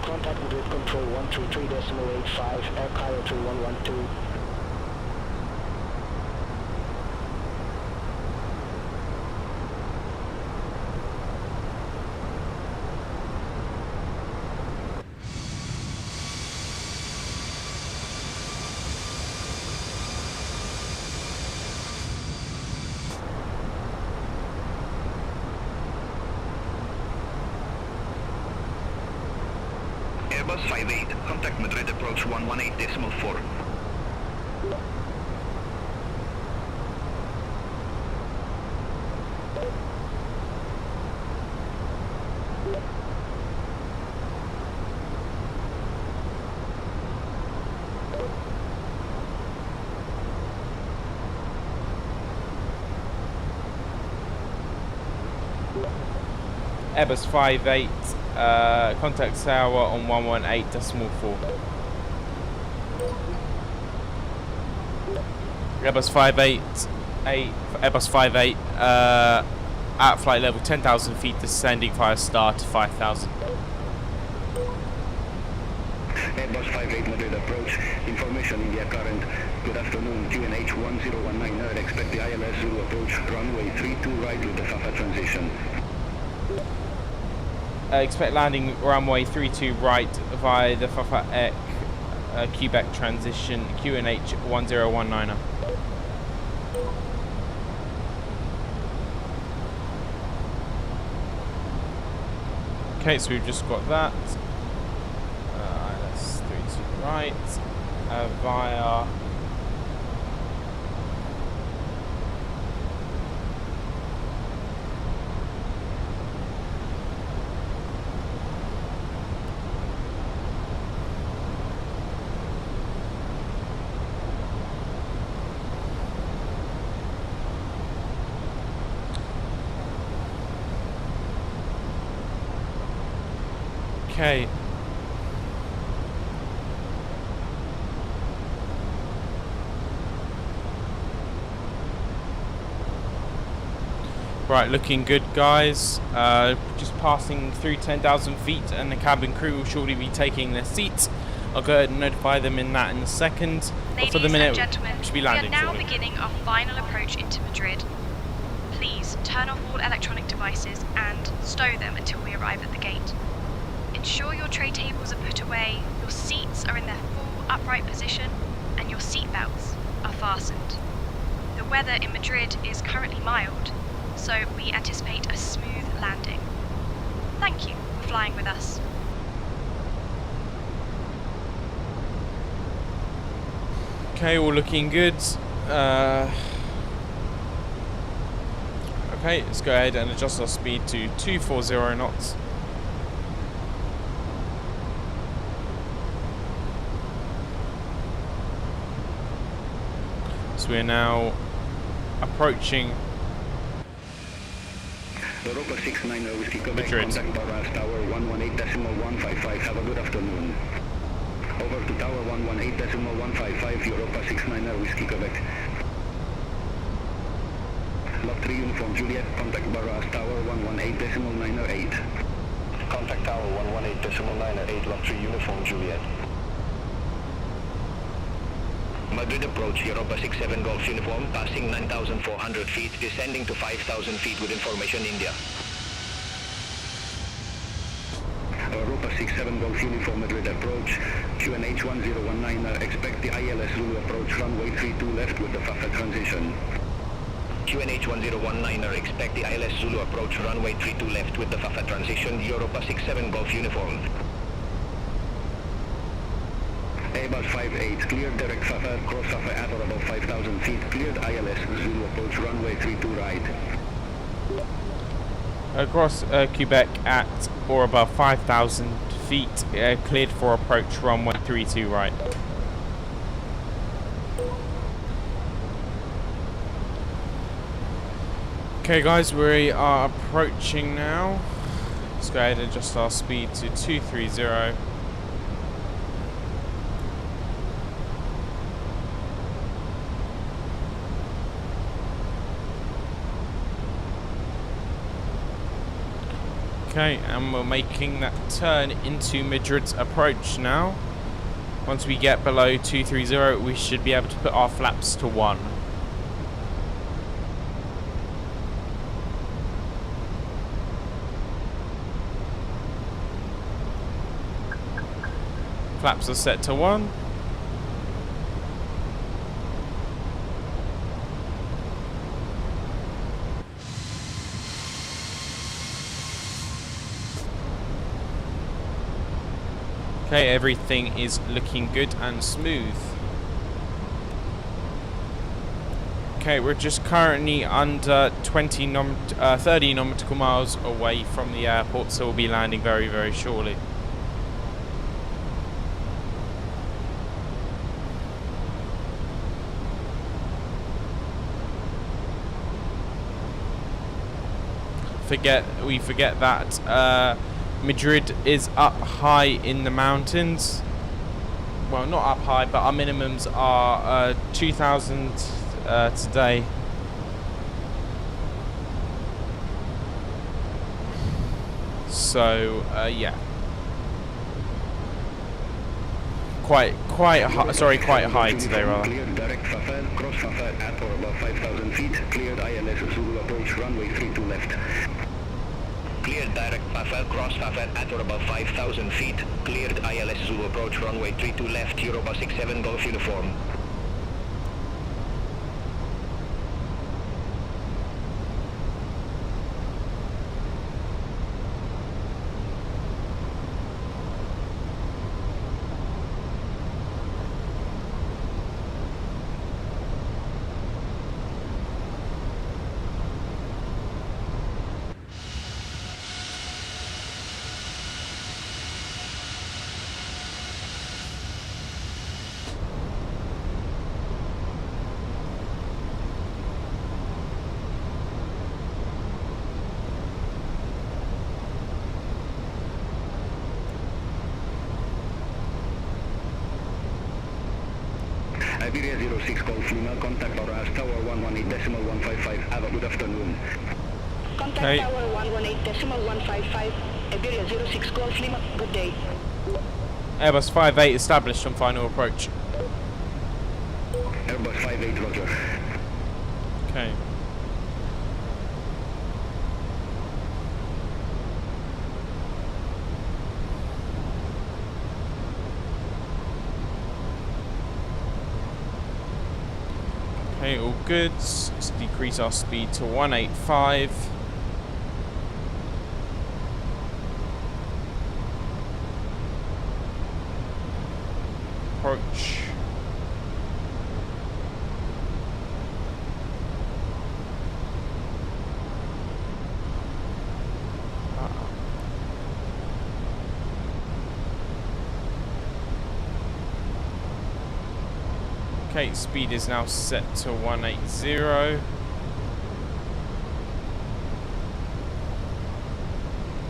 Contact Madrid Control 133.85, Air Cairo 3112. Airbus 58, contact Madrid approach 118.4. Airbus 58, contact tower on 118.4. Airbus 58, Airbus 58, at flight level 10,000 feet, descending via star to 5,000. Airbus 58 Madrid approach, information India current. Good afternoon, QNH 1019 Earth, expect the ILS Zulu approach, runway 32 right with the FAFA transition. Expect landing runway 32 right via the FAFA Quebec transition, QNH 1019. Okay, so we've just got that. That's 32 right via Okay. Right, looking good, guys. Just passing through 10,000 feet, and the cabin crew will shortly be taking their seats. I'll go ahead and notify them in that in a second. Ladies For the minute, and gentlemen, should be we are landing now shortly. beginning our final approach into Madrid. Please turn off all electronic devices and stow them until we arrive at the gate. Ensure your tray tables are put away, your seats are in their full upright position, and your seat belts are fastened. The weather in Madrid is currently mild, so we anticipate a smooth landing. Thank you for flying with us. Okay, all looking good. Okay, let's go ahead and adjust our speed to 240 knots. So we're now approaching Europa 69 Whiskey Quebec, Madrid. contact Barras Tower 118.155, have a good afternoon. Over to Tower 118.155, Europa 69 Whiskey Quebec. Lot 3 Uniform Juliet, contact Barras Tower 118.908. Contact Tower 118.908, Lot 3 Uniform Juliet. Madrid approach, Europa 67 Golf Uniform, passing 9,400 feet, descending to 5,000 feet with information India. Europa 67 Golf Uniform, Madrid approach, QNH 1019, expect the ILS Zulu approach, runway 32 left with the FAFA transition. QNH 1019, expect the ILS Zulu approach, runway 32 left with the FAFA transition, Europa 67 Golf Uniform. Airbus 58, cleared direct FAFA, cross FAFA at or above 5,000 feet, cleared ILS Zulu approach, runway 32 right. across Quebec at or above 5,000 feet, cleared for approach runway 32 right. Okay guys, we are approaching now. Let's go ahead and adjust our speed to 230. Okay, and we're making that turn into Madrid's approach now. Once we get below 230, we should be able to put our flaps to 1. Flaps are set to 1. Okay, everything is looking good and smooth. Okay, we're just currently under 30 nautical miles away from the airport, so we'll be landing very, very shortly. We forget that Madrid is up high in the mountains. Well, not up high, but our minimums are 2,000 today. So yeah, quite high today rather. Cleared direct FAFA, cross FAFA at or above 5,000 feet, cleared ILS Zulu approach, runway 32 left. Cleared direct FAFA, cross FAFA at or above 5,000 feet, cleared ILS Zulu approach, runway 32 left, Europa 67 Golf Uniform. Iberia 06 Golf Lima, contact Boras Tower 118.155. Have a good afternoon. Contact Okay. Tower 118.155. Iberia 06 Golf Lima. Good day. Airbus 58 established on final approach. Airbus 58, roger. Okay. Okay, all good. Let's decrease our speed to 185. Approach. Okay, speed is now set to 180.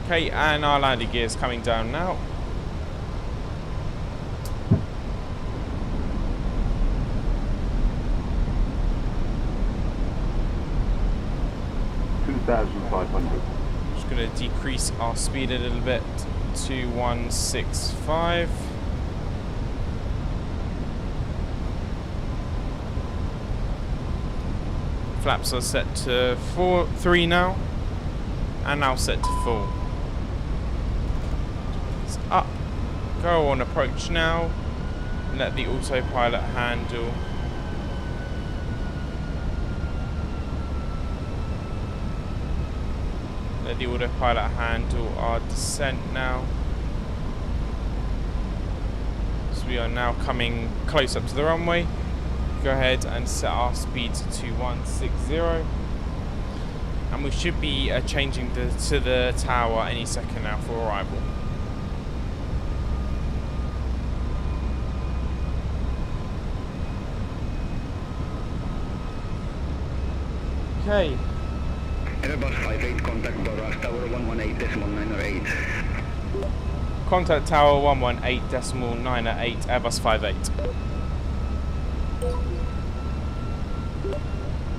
Okay, and our landing gear is coming down now. Just going to decrease our speed a little bit to 165. Flaps are set to 3 now, and now set to full. It's up. Go on approach now. Let the autopilot handle. Let the autopilot handle our descent now. So we are now coming close up to the runway. Go ahead and set our speed to 160, and we should be changing to the tower any second now for arrival. Okay. Airbus 58, contact Boras Tower 118.908. Contact tower 118.908, Airbus 58.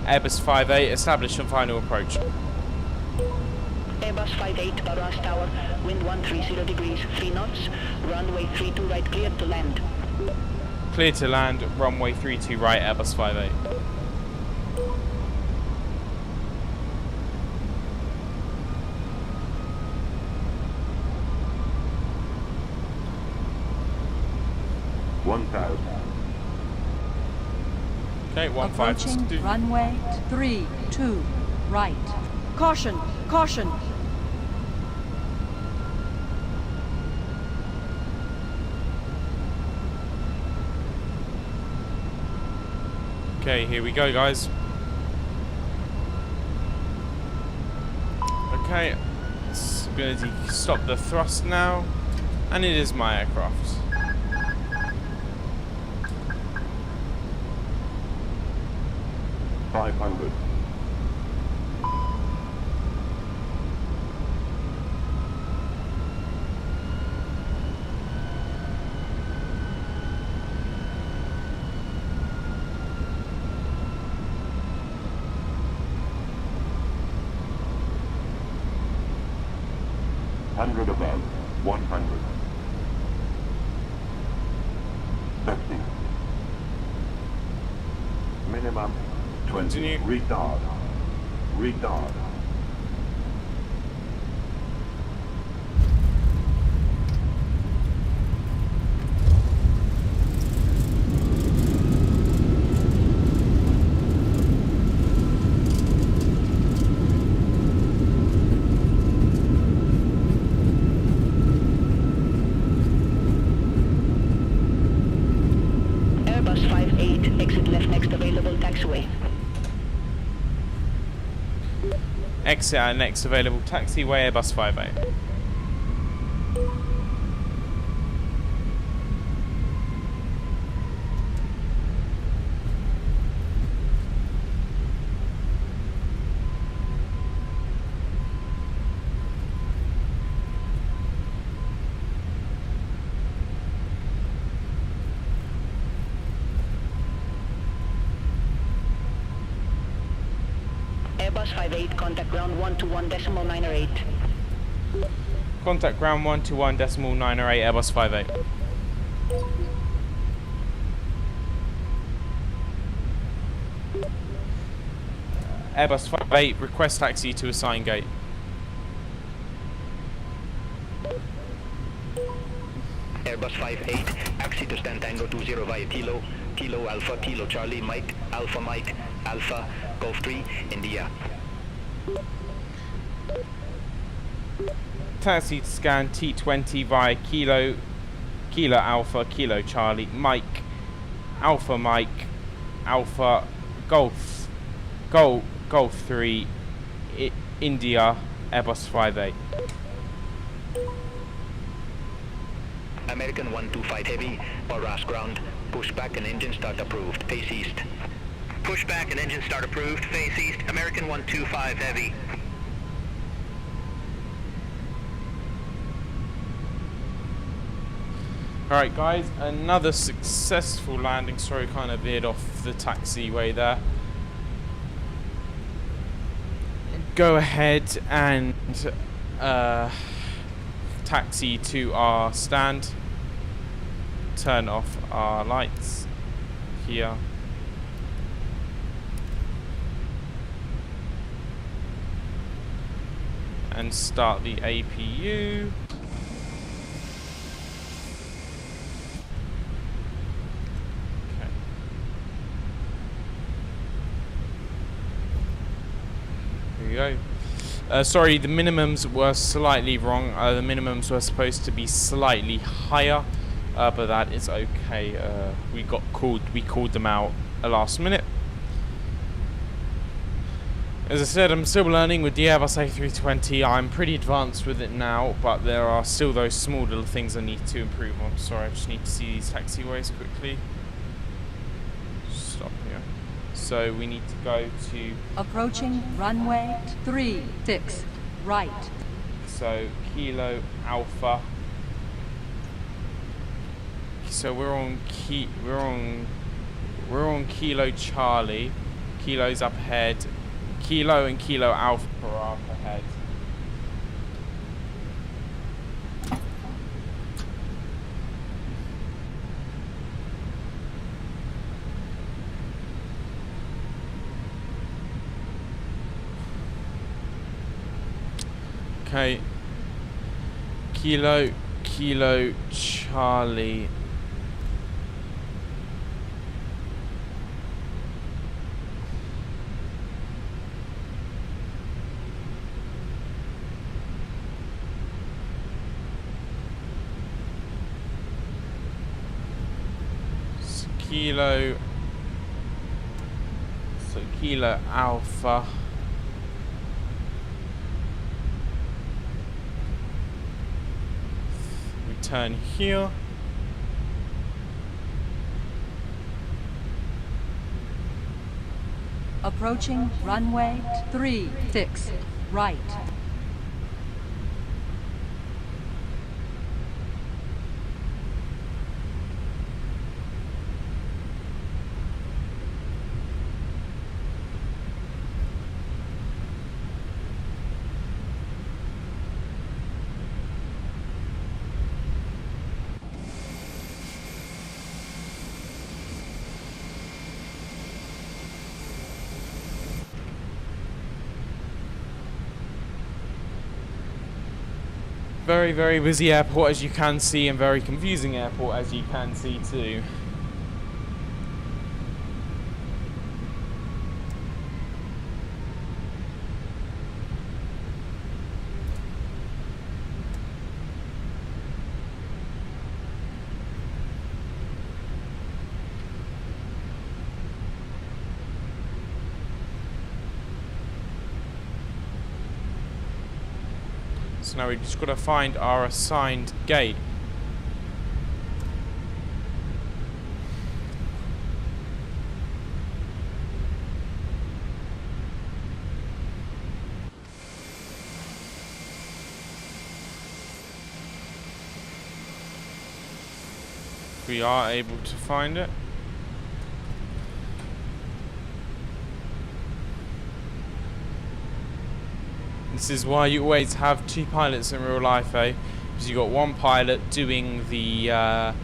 Airbus 58 established on final approach. Airbus 58, Boras Tower, wind 130 degrees, 3 knots, runway 32 right, cleared to land. Clear to land, runway 32 right, Airbus 58. Okay, Approaching 152. runway 32 right. Caution, caution. Okay, here we go, guys. Okay, it's going to stop the thrust now, and it is my aircraft. Above, 100. 50. Minimum 20. Continue. Retard. Retard. Airbus 58, exit left next available taxiway. Exit our next available taxiway, Airbus 58. Airbus 58, contact ground 121.908. Contact ground 121.908 Airbus 58. Airbus 58, request taxi to assigned gate. Airbus 58, taxi to stand Tango 20 via Kilo, Kilo Alpha, Kilo Charlie, Mike, Alpha, Golf 3, India. Taxi to scan T20 via Kilo Alpha, Kilo Charlie, Mike, Alpha, Golf 3, India, Airbus 58. American 125 Heavy, Barras ground, pushback and engine start approved, face east. Pushback and engine start approved, face east, American 125 Heavy. Alright guys, another successful landing. Sorry, kind of veered off the taxiway there. Go ahead and taxi to our stand. Turn off our lights here. And start the APU. Go. Sorry, the minimums were slightly wrong. The minimums were supposed to be slightly higher, but that is okay. We called them out at last minute. As I said, I'm still learning with the Airbus A320. I'm pretty advanced with it now, but there are still those small little things I need to improve on. Sorry, I just need to see these taxiways quickly. Stop here. So we need to go to... Approaching runway 36, right. So Kilo Alpha. So we're on Kilo Charlie. Kilo's up ahead. Kilo and Kilo Alpha are up ahead. Okay. Kilo Charlie. Kilo Alpha. Turn here. Approaching runway 36, right. Very, very busy airport, as you can see, and very confusing airport, as you can see too. So now we've just got to find our assigned gate. We are able to find it. This is why you always have two pilots in real life, eh? Because you got one pilot doing the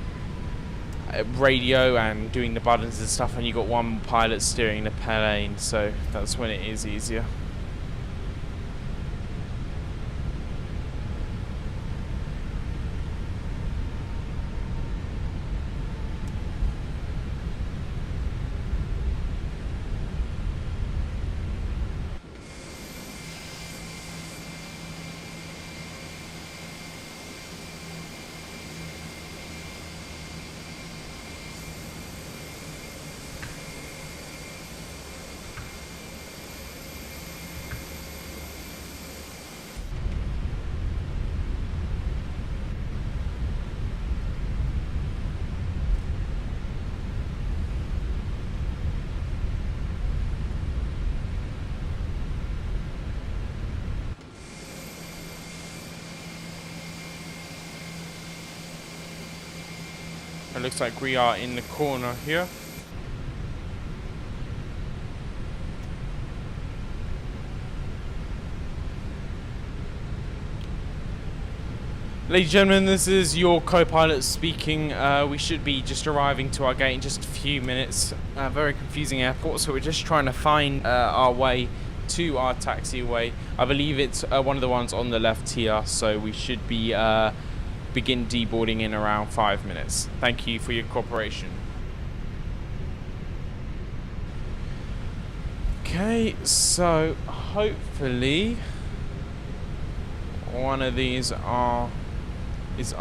radio and doing the buttons and stuff, and you got one pilot steering the plane, so that's when it is easier. It looks like we are in the corner here. Ladies and gentlemen, this is your co-pilot speaking. We should be just arriving to our gate in just a few minutes. Very confusing airport, so we're just trying to find our way to our taxiway. I believe it's one of the ones on the left here, so we should be begin deboarding in around 5 minutes. Thank you for your cooperation. Okay, so hopefully one of these is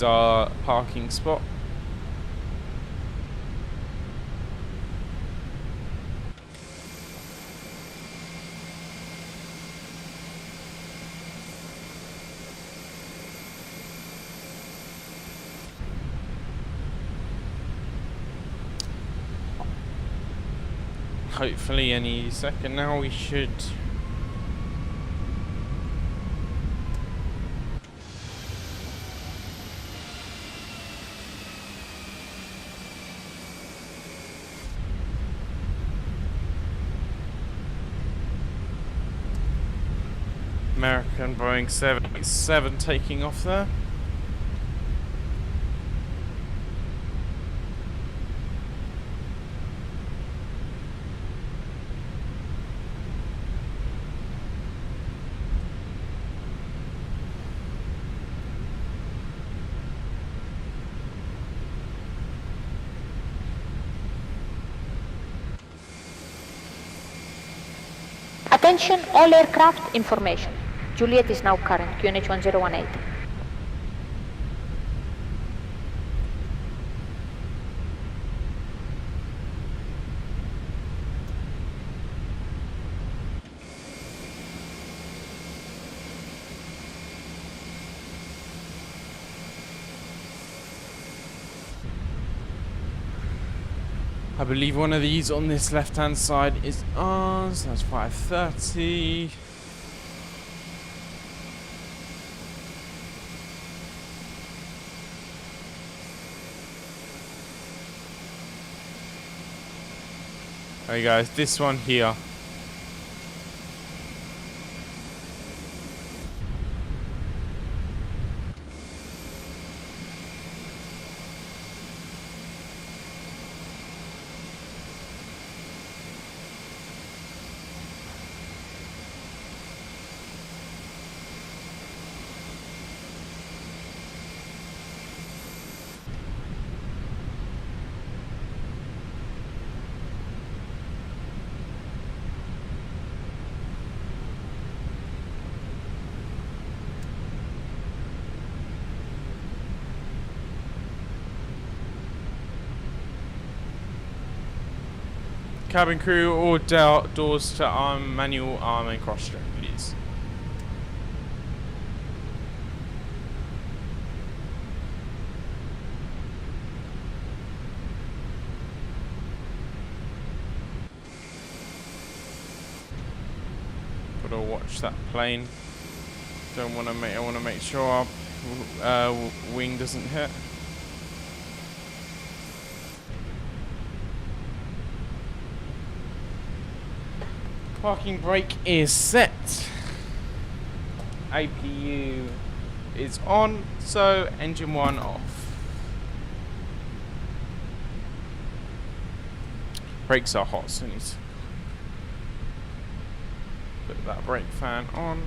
our parking spot. Hopefully any second now we should. American Boeing 787 taking off there. Attention all aircraft information. Juliet is now current, QNH 1018. I believe one of these on this left-hand side is ours. That's 530. Alright guys, this one here. Cabin crew, all doors to arm, manual arm and cross stroke, please. Gotta watch that plane. I want to make sure our wing doesn't hit. Parking brake is set. APU is on, so engine 1 off. Brakes are hot, so I need to put that brake fan on.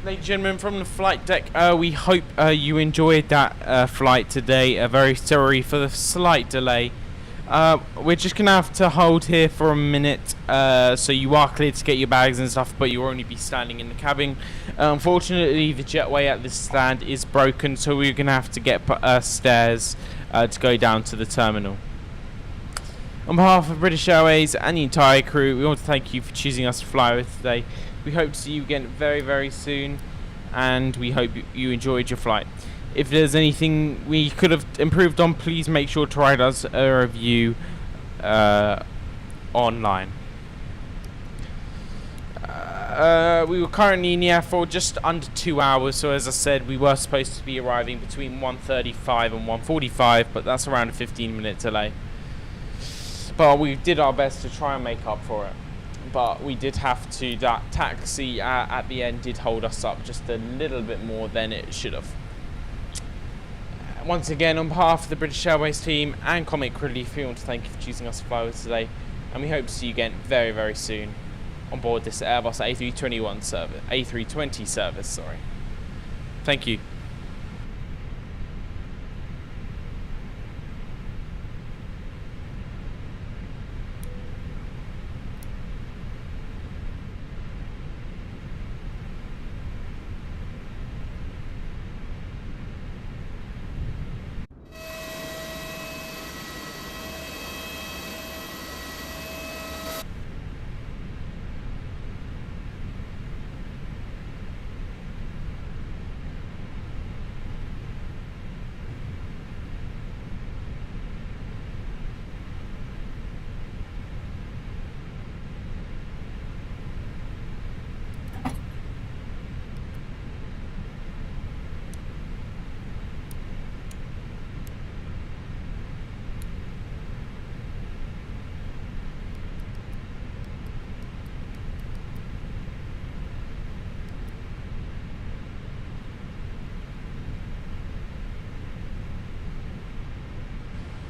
Ladies and gentlemen, from the flight deck, we hope you enjoyed that flight today. Very sorry for the slight delay. We're just going to have to hold here for a minute, so you are cleared to get your bags and stuff, but you'll only be standing in the cabin. Unfortunately, the jetway at this stand is broken, so we're going to have to get stairs to go down to the terminal. On behalf of British Airways and the entire crew, we want to thank you for choosing us to fly with today. We hope to see you again very, very soon, and we hope you enjoyed your flight. If there's anything we could have improved on, please make sure to write us a review online. We were currently in the air for just under 2 hours, so as I said, we were supposed to be arriving between 1:35 and 1:45, but that's around a 15-minute delay. But we did our best to try and make up for it. But we did have to, that taxi at the end did hold us up just a little bit more than it should have. Once again, on behalf of the British Airways team and Comic Relief, we want to thank you for choosing us to fly with today, and we hope to see you again very, very soon on board this Airbus A320 service. Sorry. Thank you.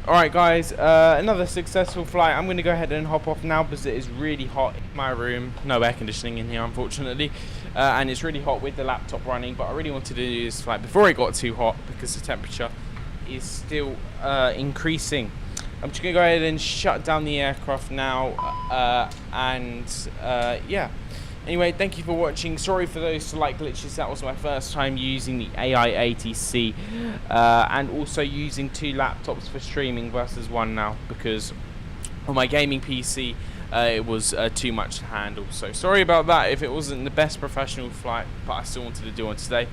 Alright guys, another successful flight. I'm going to go ahead and hop off now because it is really hot in my room. No air conditioning in here, unfortunately, and it's really hot with the laptop running, but I really wanted to do this flight before it got too hot because the temperature is still increasing. I'm just going to go ahead and shut down the aircraft now, yeah. Anyway, thank you for watching. Sorry for those slight glitches. That was my first time using the AI ATC, and also using 2 laptops for streaming versus 1 now, because on my gaming PC it was too much to handle. So sorry about that if it wasn't the best professional flight, but I still wanted to do one today.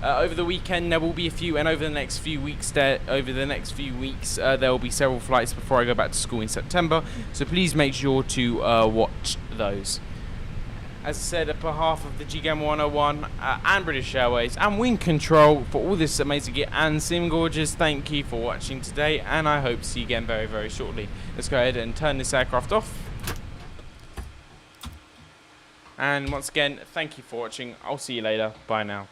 Over the weekend there will be a few, and over the next few weeks there will be several flights before I go back to school in September. So please make sure to watch those. As I said, on behalf of the GGAM 101 and British Airways and Wing Control for all this amazing gear and Sim Gorgeous, thank you for watching today, and I hope to see you again very, very shortly. Let's go ahead and turn this aircraft off. And once again, thank you for watching. I'll see you later. Bye now.